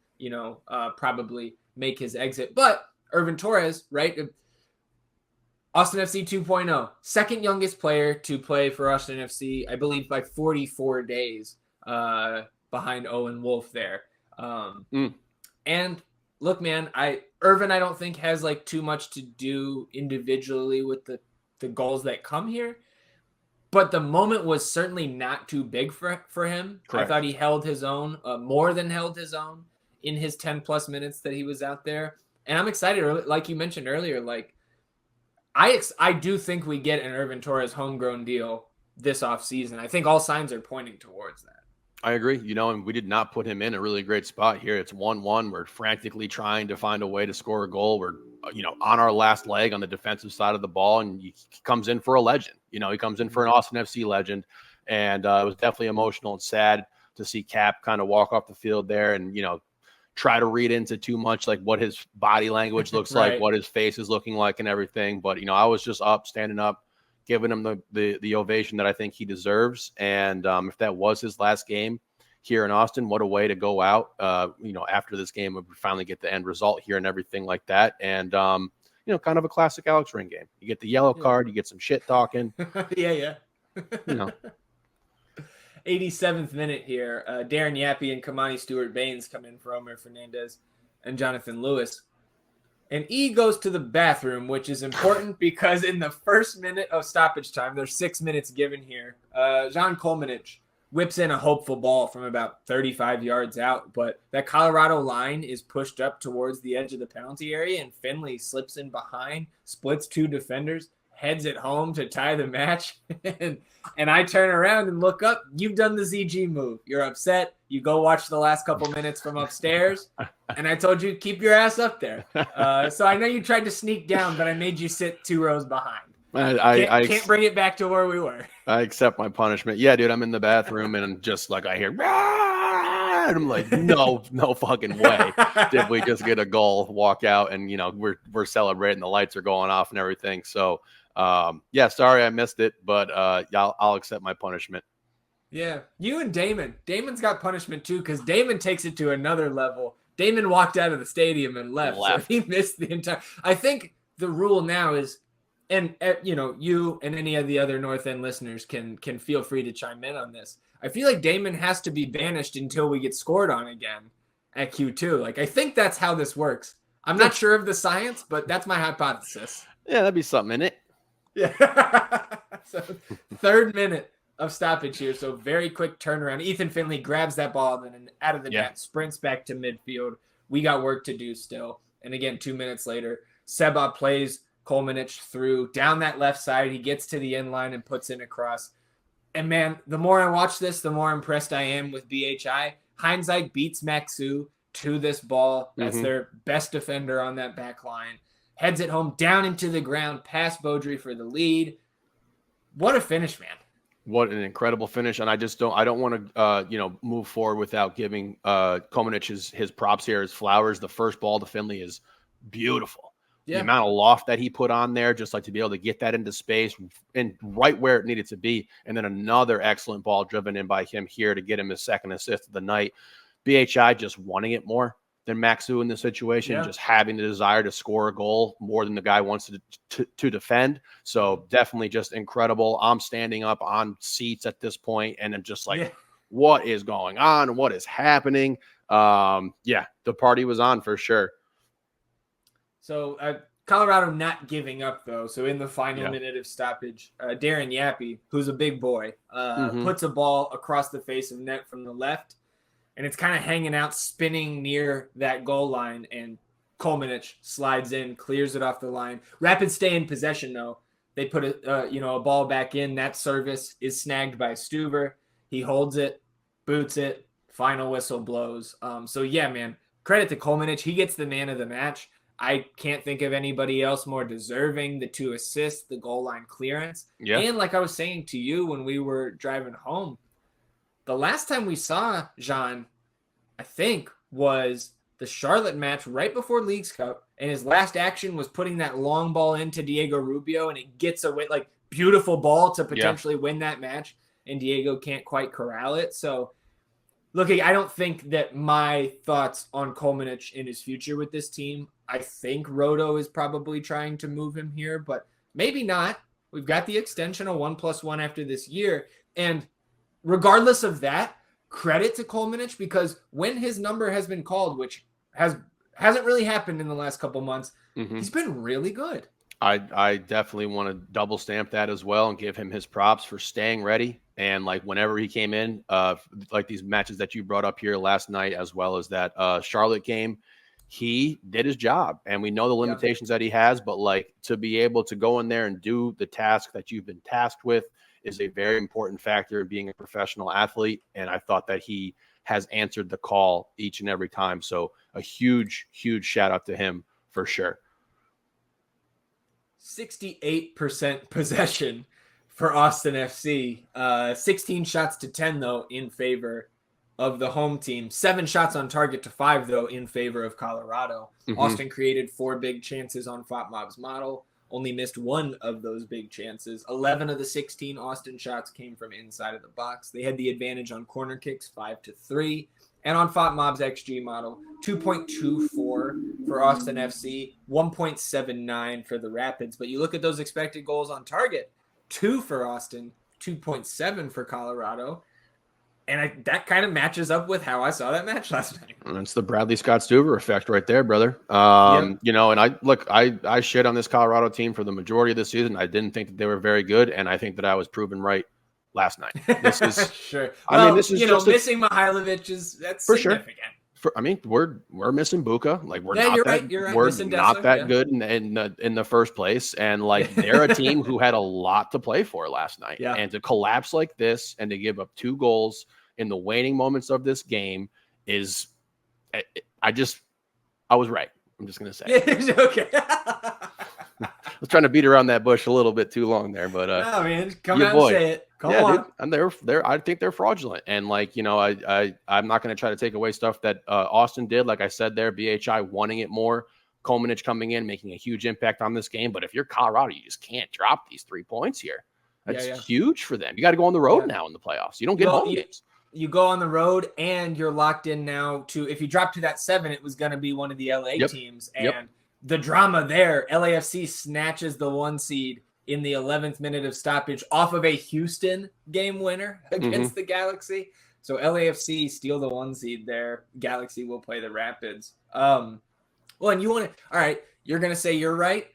probably make his exit. But Irvin Torres, right? Austin FC 2.0, second youngest player to play for Austin FC, I believe by 44 days behind Owen Wolf there. And look, man, Irvin, I don't think has like too much to do individually with the goals that come here, but the moment was certainly not too big for him. Correct. I thought he held his own, more than held his own in his 10 plus minutes that he was out there. And I'm excited, like you mentioned earlier, like I do think we get an Irvin Torres homegrown deal this offseason. I think all signs are pointing towards that. I agree. And we did not put him in a really great spot here. It's 1-1. We're frantically trying to find a way to score a goal. We're, on our last leg on the defensive side of the ball, and he comes in for a legend. He comes in for an Austin FC legend, and it was definitely emotional and sad to see Cap kind of walk off the field there and, try to read into too much, like what his body language looks like, what his face is looking like and everything. But, I was just standing up, giving him the ovation that I think he deserves. And if that was his last game here in Austin, what a way to go out, after this game, we finally get the end result here and everything like that. And, kind of a classic Alex Ring game. You get the yellow card, you get some shit talking. 87th minute here. Darren Yappy and Kamani Stewart-Baines come in for Omer Fernandez and Jonathan Lewis. And E goes to the bathroom, which is important because in the first minute of stoppage time, there's 6 minutes given here. Jean Kolmanich whips in a hopeful ball from about 35 yards out, but that Colorado line is pushed up towards the edge of the penalty area, and Finley slips in behind, splits two defenders, heads it home to tie the match. and I turn around and look up. You've done the ZG move. You're upset. You go watch the last couple minutes from upstairs. And I told you, keep your ass up there. So I know you tried to sneak down, but I made you sit 2 rows behind. I can't bring it back to where we were. I accept my punishment. Yeah, dude, I'm in the bathroom and just like I hear, "Rah!" and I'm like, no fucking way did we just get a goal, walk out, and we're celebrating. The lights are going off and everything. So sorry I missed it, but I'll accept my punishment. Yeah, you and Damon. Damon's got punishment too because Damon takes it to another level. Damon walked out of the stadium and left. So he missed the entire. I think the rule now is, and you and any of the other North End listeners can feel free to chime in on this. I feel like Damon has to be banished until we get scored on again at Q2. Like, I think that's how this works. I'm not sure of the science, but that's my hypothesis. Yeah, that'd be something in it. Yeah. So 3rd minute of stoppage here. So very quick turnaround. Ethan Finley grabs that ball and then out of the net, sprints back to midfield. We got work to do still. And again, 2 minutes later, Seba plays Kolmanich through down that left side. He gets to the end line and puts in a cross. And man, the more I watch this, the more impressed I am with BHI. Heinzike beats Maxu to this ball. That's their best defender on that back line. Heads it home down into the ground, past Beaudry for the lead. What a finish, man. What an incredible finish. And I don't want to, move forward without giving Kolmanich his props here, his flowers. The first ball to Finley is beautiful. Yeah. The amount of loft that he put on there, just like to be able to get that into space and right where it needed to be. And then another excellent ball driven in by him here to get him his 2nd assist of the night. BHI just wanting it more than Maxu in this situation, just having the desire to score a goal more than the guy wants to defend. So definitely just incredible. I'm standing up on seats at this point, and I'm just like, what is going on? What is happening? The party was on for sure. So Colorado not giving up, though. So in the final minute of stoppage, Darren Yappy, who's a big boy, puts a ball across the face of net from the left, and it's kind of hanging out, spinning near that goal line, and Kolmanich slides in, clears it off the line. Rapids stay in possession, though. They put a ball back in. That service is snagged by Stuver. He holds it, boots it, final whistle blows. Man, credit to Kolmanich. He gets the man of the match. I can't think of anybody else more deserving. The 2 assists, the goal line clearance. Yeah. And like I was saying to you when we were driving home, the last time we saw Jean, I think, was the Charlotte match right before Leagues Cup. And his last action was putting that long ball into Diego Rubio, and it gets away, like, beautiful ball to potentially win that match. And Diego can't quite corral it. So, looking, I don't think that my thoughts on Kolmanich in his future with this team, I think Roto is probably trying to move him here, but maybe not. We've got the extension of 1+1 after this year. And regardless of that, credit to Kolmanich, because when his number has been called, which hasn't really happened in the last couple months, he's been really good. I definitely want to double stamp that as well and give him his props for staying ready. And like whenever he came in, like these matches that you brought up here last night, as well as that Charlotte game, he did his job. And we know the limitations that he has, but like to be able to go in there and do the task that you've been tasked with is a very important factor in being a professional athlete. And I thought that he has answered the call each and every time. So a huge, huge shout out to him for sure. 68% possession for Austin FC. 16 shots to 10, though, in favor of the home team. 7 shots on target to 5, though, in favor of Colorado. Austin created 4 big chances on FOTMob's model. Only missed 1 of those big chances. 11 of the 16 Austin shots came from inside of the box. They had the advantage on corner kicks, 5-3. And on FOTMob's XG model, 2.24 for Austin FC, 1.79 for the Rapids. But you look at those expected goals on target, 2 for Austin, 2.7 for Colorado. And that kind of matches up with how I saw that match last night. That's the Bradley Scott Stuver effect right there, brother. And I shit on this Colorado team for the majority of the season. I didn't think that they were very good, and I think that I was proven right last night. This is sure. Well, this is missing Mihailovic that's for significant. Sure. We're missing Buka. Like we're not you're that, right. You're right. We're missing not Dessler, that good in the first place. And like they're a team who had a lot to play for last night. Yeah. And to collapse like this and to give up 2 goals in the waning moments of this game is I was right. I'm just gonna say. Okay. I was trying to beat around that bush a little bit too long there, but no, man, come out and say it. Come on. Dude, and they're I think they're fraudulent. And like, I'm not going to try to take away stuff that Austin did. Like I said there, BHI wanting it more, Kolmanich coming in, making a huge impact on this game. But if you're Colorado, you just can't drop these 3 points here. That's huge for them. You got to go on the road now in the playoffs. You don't get home games. You go on the road and you're locked in now to, if you drop to that 7, it was going to be one of the LA teams. And the drama there, LAFC snatches the 1 seed in the 11th minute of stoppage off of a Houston game winner against the Galaxy. So LAFC steal the 1 seed there. Galaxy will play the Rapids. Well, and you want to, all right, you're going to say you're right.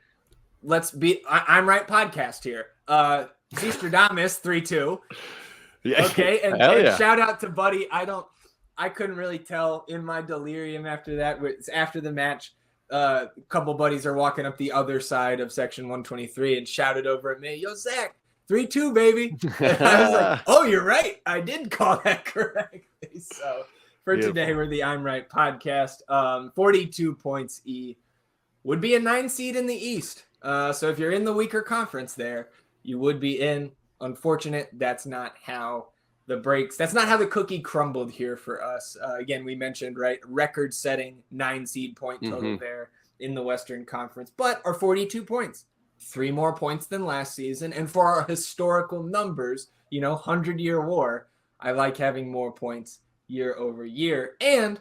Let's be, I'm right podcast here. Seastradamus 3-2. Yeah. Okay. And shout out to Buddy. I couldn't really tell in my delirium after that. After the match, a couple buddies are walking up the other side of section 123 and shouted over at me, "Yo, Zach, 3-2, baby." And I was like, oh, you're right. I did call that correctly. So for today, we're the I'm Right podcast. 42 points would be a 9 seed in the East. So if you're in the weaker conference there, you would be in. Unfortunate, that's not how that's not how the cookie crumbled here for us. Again, we mentioned, right, record-setting 9 seed point total there in the Western Conference, but our 42 points, 3 more points than last season. And for our historical numbers, 100-year war, I like having more points year over year. And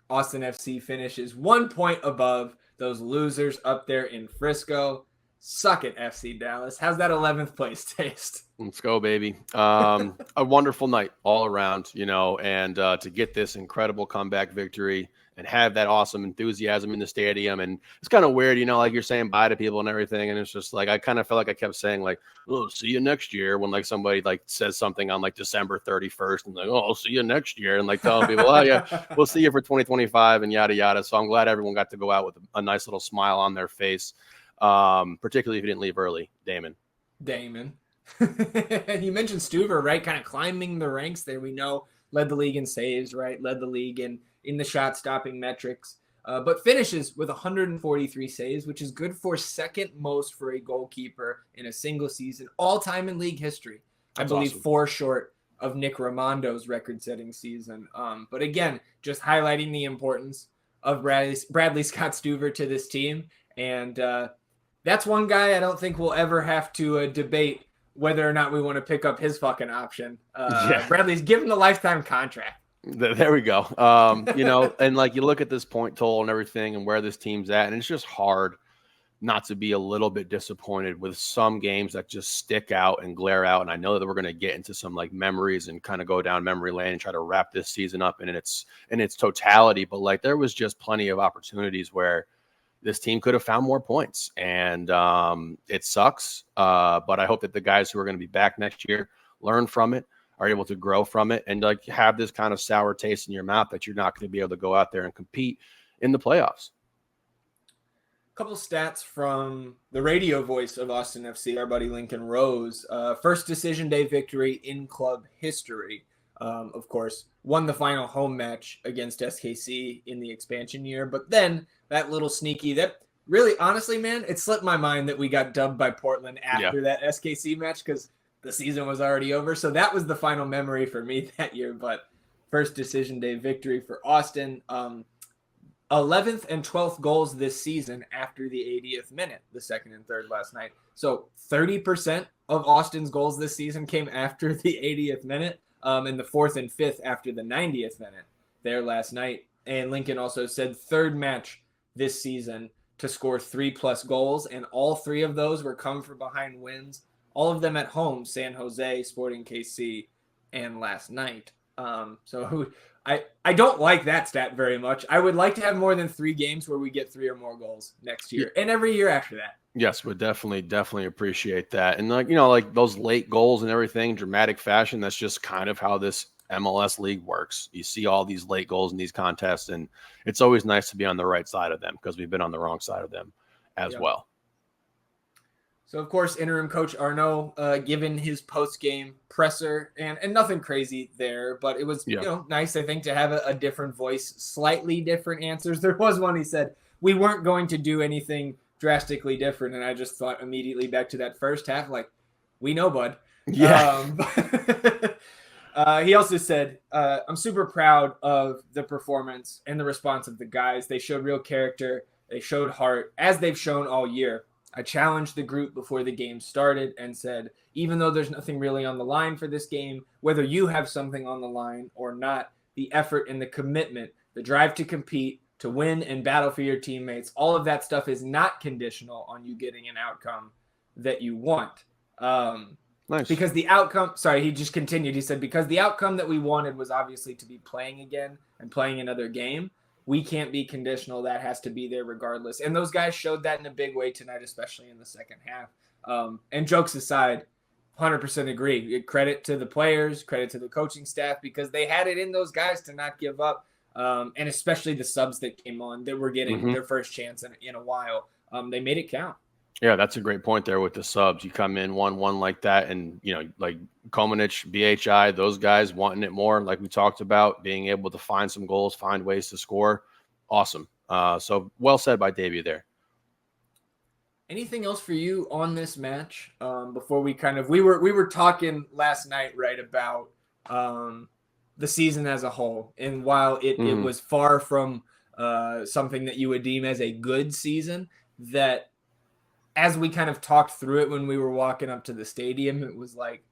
Austin FC finishes 1 point above those losers up there in Frisco. Suck it, FC Dallas. How's that 11th place taste? Let's go, baby. A wonderful night all around, and to get this incredible comeback victory and have that awesome enthusiasm in the stadium. And it's kind of weird, like you're saying bye to people and everything. And it's just like, I kind of felt like I kept saying like, "Oh, see you next year," when like somebody like says something on like December 31st and like, "Oh, I'll see you next year." And like telling people, "Oh yeah, we'll see you for 2025 and yada, yada." So I'm glad everyone got to go out with a nice little smile on their face. Particularly if you didn't leave early, Damon. You mentioned Stuver, right? Kind of climbing the ranks there. We know led the league in saves, right? Led the league in the shot stopping metrics, but finishes with 143 saves, which is good for second most for a goalkeeper in a single season, all time in league history. That's I believe awesome. 4 short of Nick Ramondo's record-setting season. But again, just highlighting the importance of Bradley Scott Stuver to this team. And that's one guy I don't think we'll ever have to debate whether or not we want to pick up his fucking option. Bradley's given the lifetime contract. There we go. And like you look at this point total and everything and where this team's at, and it's just hard not to be a little bit disappointed with some games that just stick out and glare out. And I know that we're going to get into some like memories and kind of go down memory lane and try to wrap this season up in its totality. But like there was just plenty of opportunities where this team could have found more points, and it sucks. But I hope that the guys who are going to be back next year learn from it, are able to grow from it, and like have this kind of sour taste in your mouth that you're not going to be able to go out there and compete in the playoffs. A couple stats from the radio voice of Austin FC, our buddy Lincoln Rose. First decision day victory in club history. Of course, won the final home match against SKC in the expansion year. But then that little sneaky, that really, honestly, man, it slipped my mind that we got dubbed by Portland after that SKC match because the season was already over. So that was the final memory for me that year. But first decision day victory for Austin. 11th and 12th goals this season after the 80th minute, the second and third last night. So 30% of Austin's goals this season came after the 80th minute. And the 4th and 5th after the 90th minute there last night. And Lincoln also said third match this season to score 3+ goals. And all 3 of those were come from behind wins. All of them at home, San Jose, Sporting KC, and last night. So I don't like that stat very much. I would like to have more than 3 games where we get 3 or more goals next year and every year after that. Yes, would definitely appreciate that. And like those late goals and everything, dramatic fashion, that's just kind of how this MLS league works. You see all these late goals in these contests, and it's always nice to be on the right side of them because we've been on the wrong side of them as well. So, of course, interim coach Arnaud given his post-game presser, and nothing crazy there, but it was nice, I think, to have a different voice, slightly different answers. There was one he said, we weren't going to do anything drastically different, and I just thought immediately back to that first half, like, we know, bud. Yeah. He also said, I'm super proud of the performance and the response of the guys. They showed real character. They showed heart, as they've shown all year. I challenged the group before the game started and said, even though there's nothing really on the line for this game, whether you have something on the line or not, the effort and the commitment, the drive to compete to win and battle for your teammates. All of that stuff is not conditional on you getting an outcome that you want. Nice. Because the outcome, sorry, he just continued. He said, because the outcome that we wanted was obviously to be playing again and playing another game. We can't be conditional. That has to be there regardless. And those guys showed that in a big way tonight, especially in the second half. And jokes aside, 100% agree. Credit to the players, credit to the coaching staff, because they had it in those guys to not give up. And especially the subs that came on that were getting their first chance in a while. They made it count. Yeah, that's a great point there with the subs. You come in 1-1 like that, and like Komanich, BHI, those guys wanting it more, like we talked about, being able to find some goals, find ways to score. Awesome. So well said by Davey there. Anything else for you on this match? Before we we were talking last night, right, about the season as a whole, and while it was far from something that you would deem as a good season, that as we kind of talked through it when we were walking up to the stadium, it was like,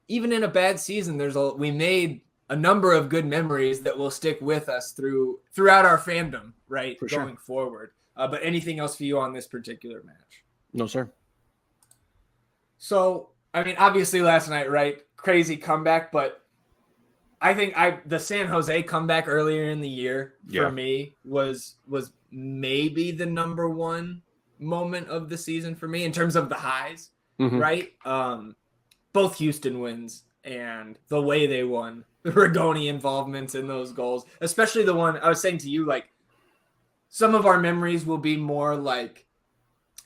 even in a bad season, we made a number of good memories that will stick with us throughout our fandom, right, going forward. But anything else for you on this particular match? No, sir. So, I mean, obviously last night, right, crazy comeback, but I think the San Jose comeback earlier in the year for me was maybe the number one moment of the season for me in terms of the highs, right? Both Houston wins and the way they won, the Rigoni involvements in those goals, especially the one I was saying to you, like, some of our memories will be more like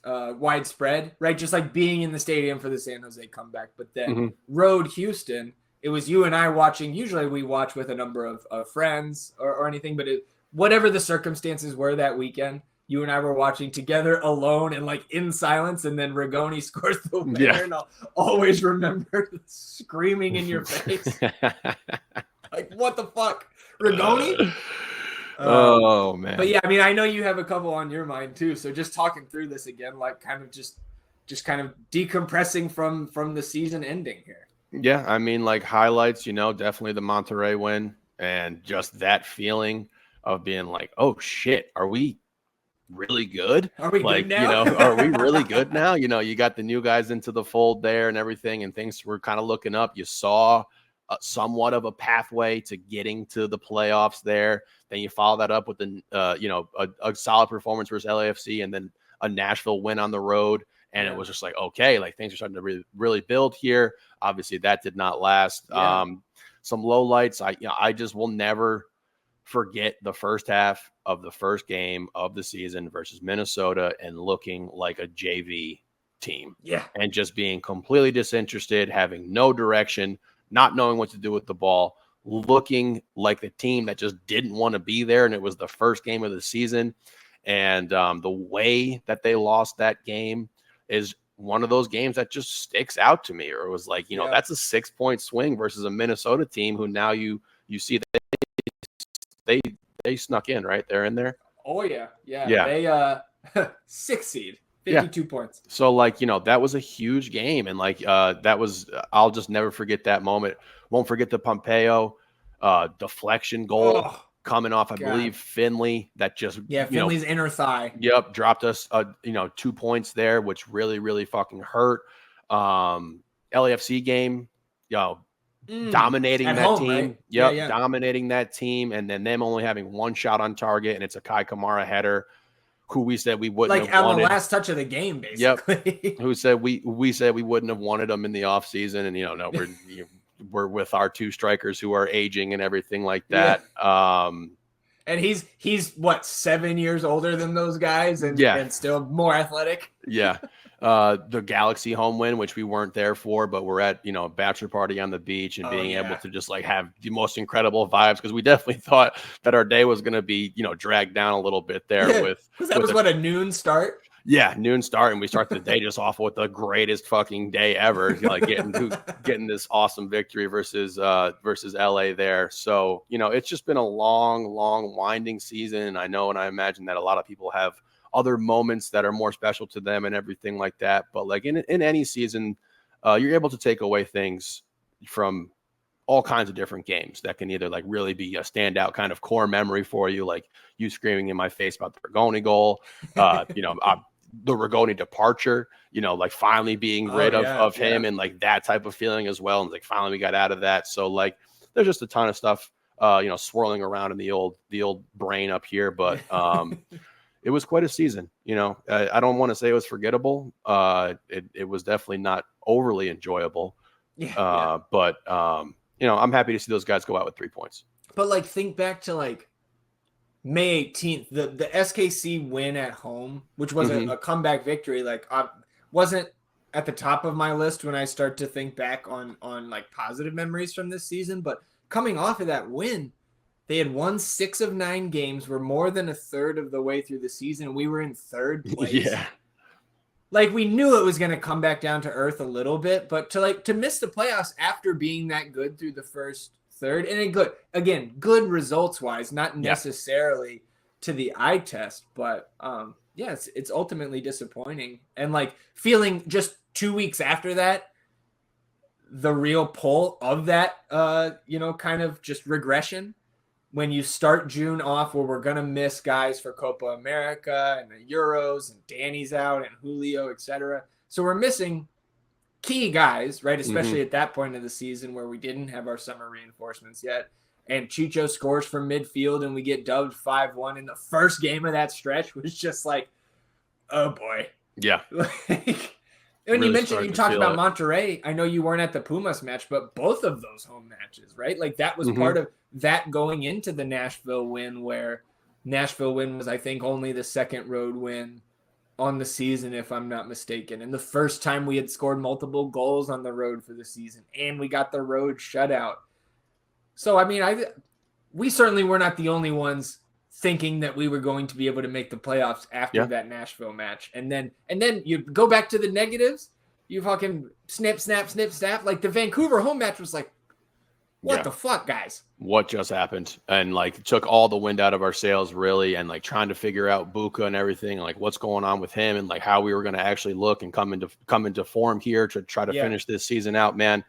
widespread, right? Just like being in the stadium for the San Jose comeback. But then road Houston, it was you and I watching. Usually we watch with a number of friends or anything, but whatever the circumstances were that weekend, you and I were watching together alone and like in silence, and then Rigoni scores the winner, and I'll always remember screaming in your face. Like, what the fuck? Rigoni? Oh, man. But yeah, I mean, I know you have a couple on your mind too. So just talking through this again, like kind of just kind of decompressing from the season ending here. Yeah, I mean, like highlights, definitely the Monterrey win, and just that feeling of being like, oh shit, are we really good? Are we like, good now? Are we really good now? You got the new guys into the fold there and everything, and things were kind of looking up. You saw somewhat of a pathway to getting to the playoffs there. Then you follow that up with a solid performance versus LAFC, and then a Nashville win on the road. And it was just like, okay, like things are starting to really, really build here. Obviously that did not last. Some low lights. I just will never forget the first half of the first game of the season versus Minnesota and looking like a JV team. Yeah. And just being completely disinterested, having no direction, not knowing what to do with the ball, looking like the team that just didn't want to be there. And it was the first game of the season. And the way that they lost that game is one of those games that just sticks out to me. Or it was like, that's a 6-point swing versus a Minnesota team who now you see that they snuck in, right? They're in there. Oh yeah. They 6 seed, 52 points. So like, that was a huge game. And like I'll just never forget that moment. Won't forget the Pompeo deflection goal coming off, I believe, Finley, that just Finley's inner thigh. Yep, dropped us 2 points there, which really, really fucking hurt. LAFC game, dominating At that home, team. right? Yep, dominating that team, and then them only having one shot on target, and it's a Kai Kamara header, who we said we wouldn't have wanted. On the last touch of the game, basically. Yep. Who said we said we wouldn't have wanted them in the offseason, and no, we're with our two strikers who are aging and everything like that. Yeah. And he's what, 7 years older than those guys, and still more athletic. Yeah. The Galaxy home win, which we weren't there for, but we're at, a bachelor party on the beach and being able to just like have the most incredible vibes, because we definitely thought that our day was going to be, dragged down a little bit there with a noon start. Yeah, noon start, and we start the day just off with the greatest fucking day ever, like getting this awesome victory versus LA there. So, it's just been a long winding season. And I know, and I imagine that a lot of people have other moments that are more special to them and everything like that. But like in any season, you're able to take away things from all kinds of different games that can either like really be a standout kind of core memory for you, like you screaming in my face about the Rigoni goal, the Rigoni departure, like finally being rid of him and like that type of feeling as well. And like finally we got out of that. So like there's just a ton of stuff, swirling around in the old brain up here. But it was quite a season. I don't want to say it was forgettable. It was definitely not overly enjoyable. But I'm happy to see those guys go out with 3 points. But like think back to like May 18th, the SKC win at home, which was a comeback victory, like wasn't at the top of my list when I start to think back on like positive memories from this season. But coming off of that win, they had won 6 of 9 games. We're more than a third of the way through the season. We were in third place. Yeah. Like we knew it was going to come back down to earth a little bit, but to miss the playoffs after being that good through the first third, and good results wise, not necessarily to the eye test, but it's ultimately disappointing. And like feeling just 2 weeks after that, the real pull of that, kind of just regression when you start June off where we're going to miss guys for Copa America and the Euros and Danny's out and Julio, etc. So we're missing key guys, right? Especially at that point of the season where we didn't have our summer reinforcements yet. And Chicho scores from midfield and we get dubbed 5-1 in the first game of that stretch, was just like, oh boy. Yeah. When you mentioned, you talked about Monterrey, I know you weren't at the Pumas match, but both of those home matches, right? Like that was part of that going into the Nashville win, where Nashville win was, I think, only the second road win on the season, if I'm not mistaken. And the first time we had scored multiple goals on the road for the season, and we got the road shutout. So, I mean, we certainly were not the only ones thinking that we were going to be able to make the playoffs after that Nashville match. And then you go back to the negatives, you fucking snip, snap. Like the Vancouver home match was like, what the fuck, guys? What just happened? And like took all the wind out of our sails, really, and like trying to figure out Buka and everything, like what's going on with him and like how we were going to actually look and come into form here to try to finish this season out, man.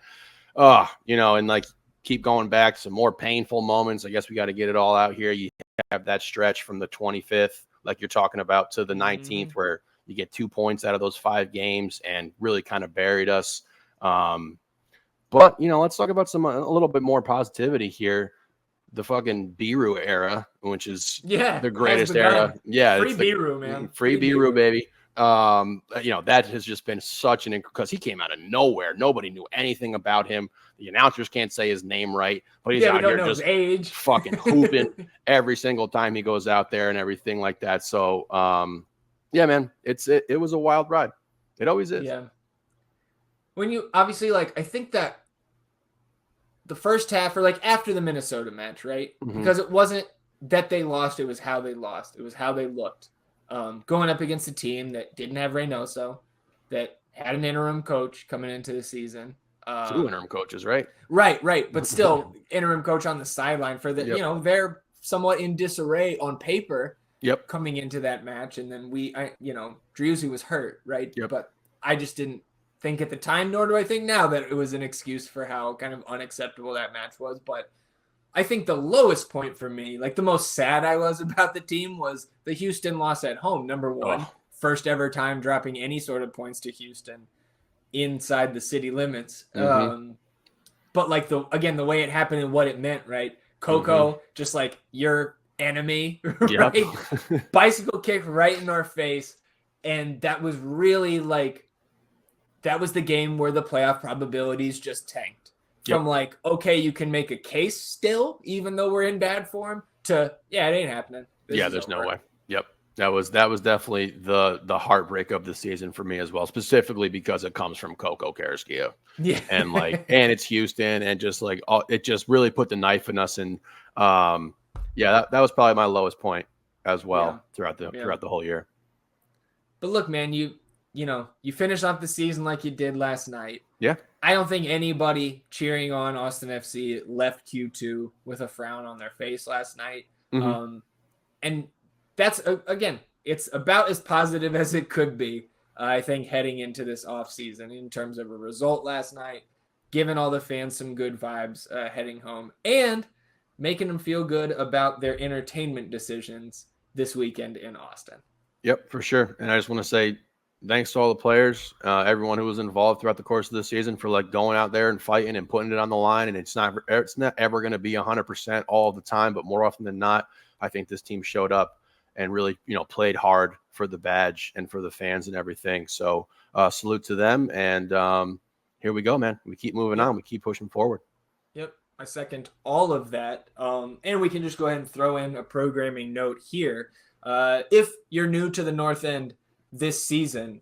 And like keep going back to some more painful moments. I guess we got to get it all out here. You have that stretch from the 25th, like you're talking about, to the 19th, where you get 2 points out of those 5 games and really kind of buried us. But, let's talk about a little bit more positivity here. The fucking Biru era, which is the greatest era. Yeah. Free Biru, man. Free Biru, baby. That has just been such because he came out of nowhere. Nobody knew anything about him. The announcers can't say his name right, but he's out here just fucking hooping every single time he goes out there and everything like that. So, man, it was a wild ride. It always is. Yeah. When you obviously I think that the first half or after the Minnesota match, right? Because it wasn't that they lost, it was how they lost. It was how they looked. Going up against a team that didn't have Reynoso, that had an interim coach coming into the season. 2 interim coaches, right? Right. But still interim coach on the sideline for the, they're somewhat in disarray on paper coming into that match. And then Driussi was hurt, right? But I just didn't think at the time, nor do I think now, that it was an excuse for how kind of unacceptable that match was. But I think the lowest point for me, the most sad I was about the team, was the Houston loss at home. Number one, first ever time dropping any sort of points to Houston inside the city limits. But the way it happened and what it meant, right? Coco, just your enemy, right? Bicycle kick right in our face. And that was really that was the game where the playoff probabilities just tanked. From okay, you can make a case still, even though we're in bad form, to it ain't happening. There's no way. Yep. That was definitely the heartbreak of the season for me as well, specifically because it comes from Coco Carrasquillo. Yeah. And and it's Houston, and just it just really put the knife in us. And that was probably my lowest point as well throughout the whole year. But look, man, you finish off the season like you did last night. Yeah. I don't think anybody cheering on Austin FC left Q2 with a frown on their face last night. And that's, again, it's about as positive as it could be, I think, heading into this offseason in terms of a result last night. giving all the fans some good vibes heading home, and making them feel good about their entertainment decisions this weekend in Austin. Yep, for sure. And I just want to say thanks to all the players, everyone who was involved throughout the course of the season for like going out there and fighting and putting it on the line. And it's not ever going to be 100% all the time, but more often than not, I think this team showed up and really, played hard for the badge and for the fans and everything. So salute to them. And here we go, man. We keep moving on. We keep pushing forward. Yep. I second all of that. And we can just go ahead and throw in a programming note here. If you're new to the North End this season,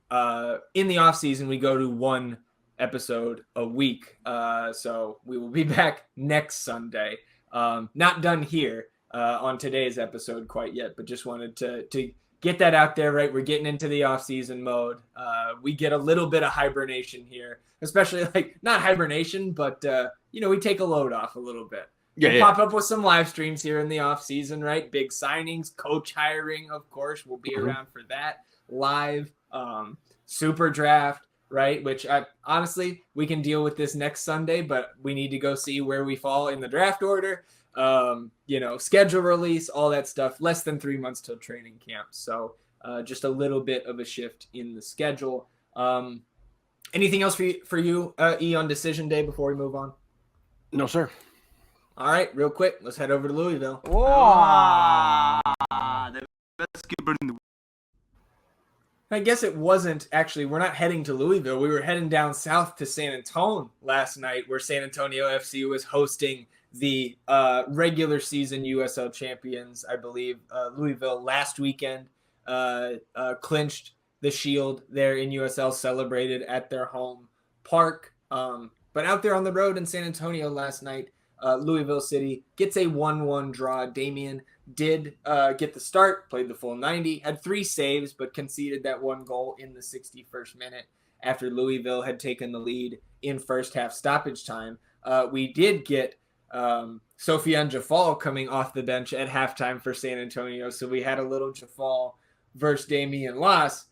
in the off season, we go to 1 episode a week. So we will be back next Sunday. Not done here on today's episode quite yet, but just wanted to get that out there, right? We're getting into the off season mode. We get a little bit of hibernation here, especially like not hibernation, but we take a load off a little bit. We'll pop up with some live streams here in the off season, right? Big signings, coach hiring, of course, we'll be around for that. Live, super draft, right? Which honestly, we can deal with this next Sunday, but we need to go see where we fall in the draft order. Schedule release, all that stuff. Less than 3 months till training camp, so just a little bit of a shift in the schedule. Anything else for you, E, on decision day before we move on? No, sir. All right, real quick, let's head over to Louisville. Wow. The best keeper in the I guess it wasn't actually, we're not heading to Louisville. We were heading down south to San Antonio last night, where San Antonio FC was hosting the regular season USL champions. I believe Louisville last weekend clinched the shield there in USL, celebrated at their home park. But out there on the road in San Antonio last night, Louisville City gets a 1-1 draw. Damien did get the start, played the full 90, had 3 saves, but conceded that 1 goal in the 61st minute after Louisville had taken the lead in first half stoppage time. We did get Sofiane Jafal coming off the bench at halftime for San Antonio, so we had a little Jafal versus Damien loss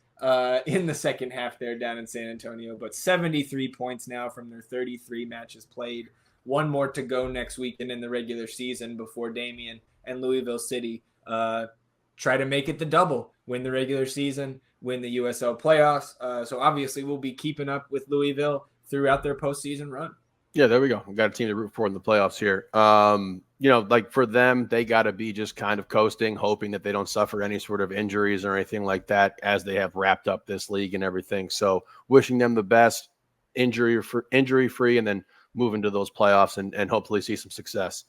in the second half there down in San Antonio, but 73 points now from their 33 matches played. 1 more to go next weekend in the regular season before Damien and Louisville City try to make it the double, win the regular season, win the USL playoffs. So obviously we'll be keeping up with Louisville throughout their postseason run. Yeah, there we go. We've got a team to root for in the playoffs here. Like for them, they got to be just kind of coasting, hoping that they don't suffer any sort of injuries or anything like that as they have wrapped up this league and everything. So wishing them the best, injury-free, and then move into those playoffs and hopefully see some success.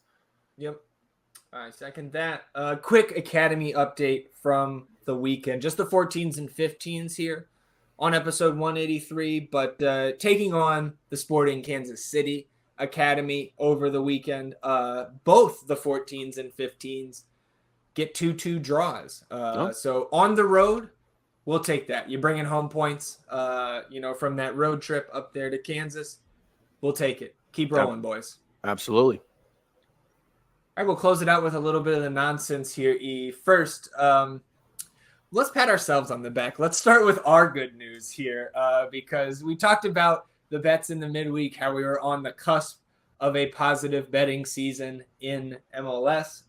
Yep. I second that. Quick academy update from the weekend. Just the 14s and 15s here on episode 183, but taking on the Sporting Kansas City Academy over the weekend. Both the 14s and 15s get 2-2 draws. So on the road, we'll take that. You're bringing home points, from that road trip up there to Kansas. We'll take it. Keep rolling, boys. Absolutely. All right, we'll close it out with a little bit of the nonsense here, E. First, let's pat ourselves on the back. Let's start with our good news here because we talked about the bets in the midweek, how we were on the cusp of a positive betting season in MLS,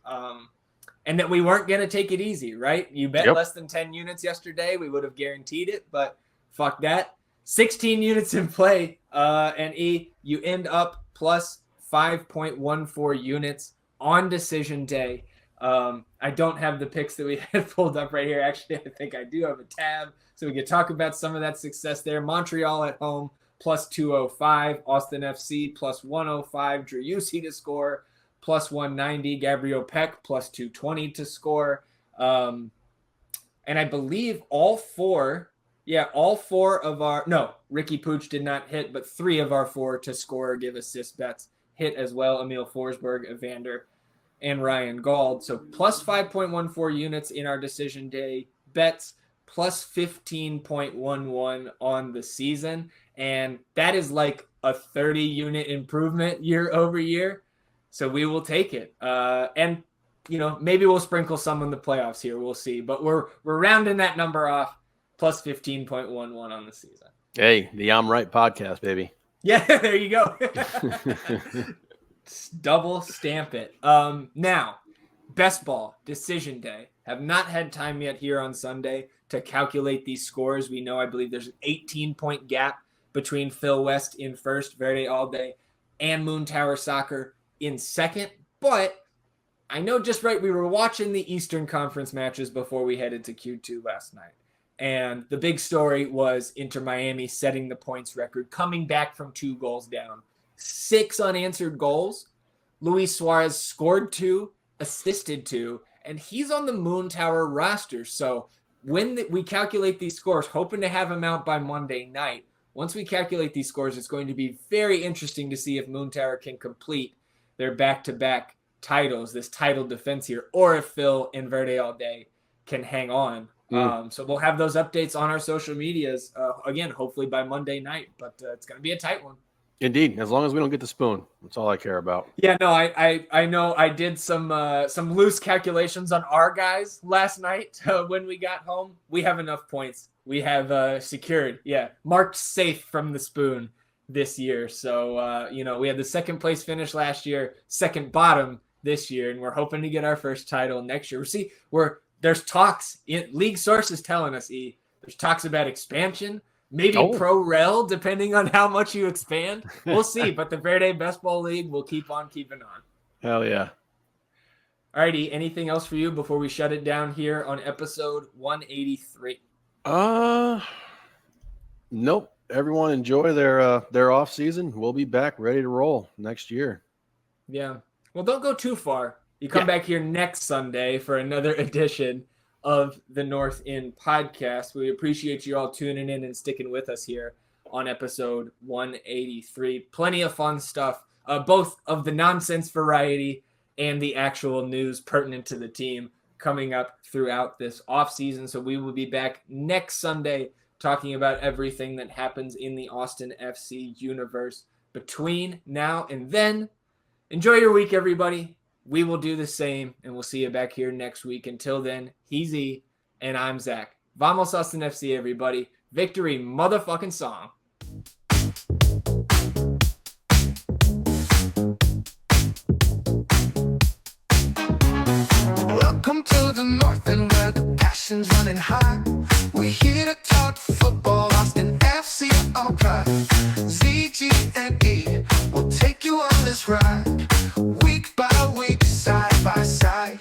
and that we weren't going to take it easy, right? You bet less than 10 units yesterday. We would have guaranteed it, but fuck that. 16 units in play, and E, you end up plus 5.14 units on decision day. I don't have the picks that we had pulled up right here. Actually, I think I do have a tab, so we can talk about some of that success there. Montreal at home, plus 205. Austin FC, plus 105. Driussi to score, plus 190. Gabriel Peck, plus 220 to score. And I believe all four of our – no, Ricky Pooch did not hit, but 3 of our 4 to score or give assist bets hit as well. Emil Forsberg, Evander, and Ryan Gauld. So plus 5.14 units in our decision day bets, plus 15.11 on the season. And that is like a 30 unit improvement year over year. So we will take it. And, maybe we'll sprinkle some in the playoffs here. We'll see. But we're rounding that number off, plus 15.11 on the season. Hey, the I'm Right podcast, baby. Yeah, there you go. Double stamp it. Now, best ball decision day. Have not had time yet here on Sunday to calculate these scores. We know, I believe there's an 18-point gap between Phil West in first, Verde All Day, and Moon Tower Soccer in second. But I know just right, we were watching the Eastern Conference matches before we headed to Q2 last night. And the big story was Inter Miami setting the points record, coming back from 2 goals down. 6 unanswered goals. Luis Suarez scored 2, assisted 2, and he's on the Moon Tower roster. So when we calculate these scores, hoping to have him out by Monday night, once we calculate these scores, it's going to be very interesting to see if Moon Tower can complete their back-to-back titles, this title defense here, or if Phil and Verde All Day can hang on. So we'll have those updates on our social medias, again, hopefully by Monday night, but it's going to be a tight one. Indeed. As long as we don't get the spoon, that's all I care about. Yeah, no, I know I did some loose calculations on our guys last night when we got home. We have enough points. We have secured, marked safe from the spoon this year. So, we had the second place finish last year, second bottom this year, and we're hoping to get our first title next year. There's talks, league sources telling us, there's talks about expansion, maybe pro rel, depending on how much you expand. We'll see, but the Verde Best Ball League will keep on keeping on. Hell yeah. Alrighty, anything else for you before we shut it down here on episode 183? Nope. Everyone enjoy their off season. We'll be back ready to roll next year. Yeah. Well, don't go too far. You come back here next Sunday for another edition of the North End podcast. We appreciate you all tuning in and sticking with us here on episode 183. Plenty of fun stuff, both of the nonsense variety and the actual news pertinent to the team coming up throughout this offseason. So we will be back next Sunday talking about everything that happens in the Austin FC universe between now and then. Enjoy your week, everybody. We will do the same, and we'll see you back here next week. Until then, he's E, and I'm Zach. Vamos Austin FC, everybody. Victory motherfucking song. Welcome to the North End where the passion's running high. We're here to talk football, Austin FC, all pride. ZG and E will take you on this ride. Week by week, side by side.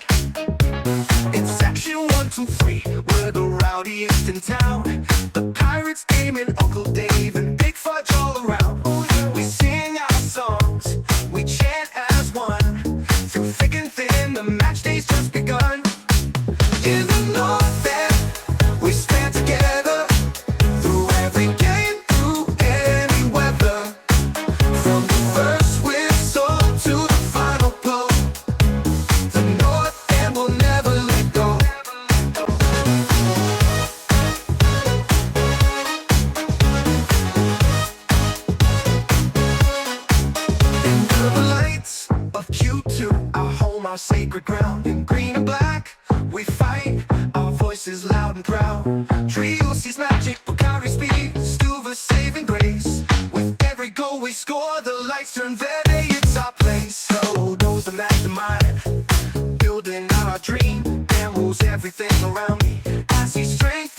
It's section 1, 2, 3. We're the rowdiest in town. The Pirates, Damon, Uncle Dave, and Big Fudge all around. We sing our songs, we chant as one. Through thick and thin, the match day's just begun. In the North End, we stand together. Through every game, through any weather. From the first whistle to the final blow, the North End will never let go. Under the lights of Q2, our home, our sacred ground. In green and black, we fight, our voices loud and proud. Trio sees magic, Bacardi speed, Stuva saving grace. With every goal we score, the lights turn Verde, it's our place. So knows the mastermind, building our dream. Dan rules everything around me. I see strength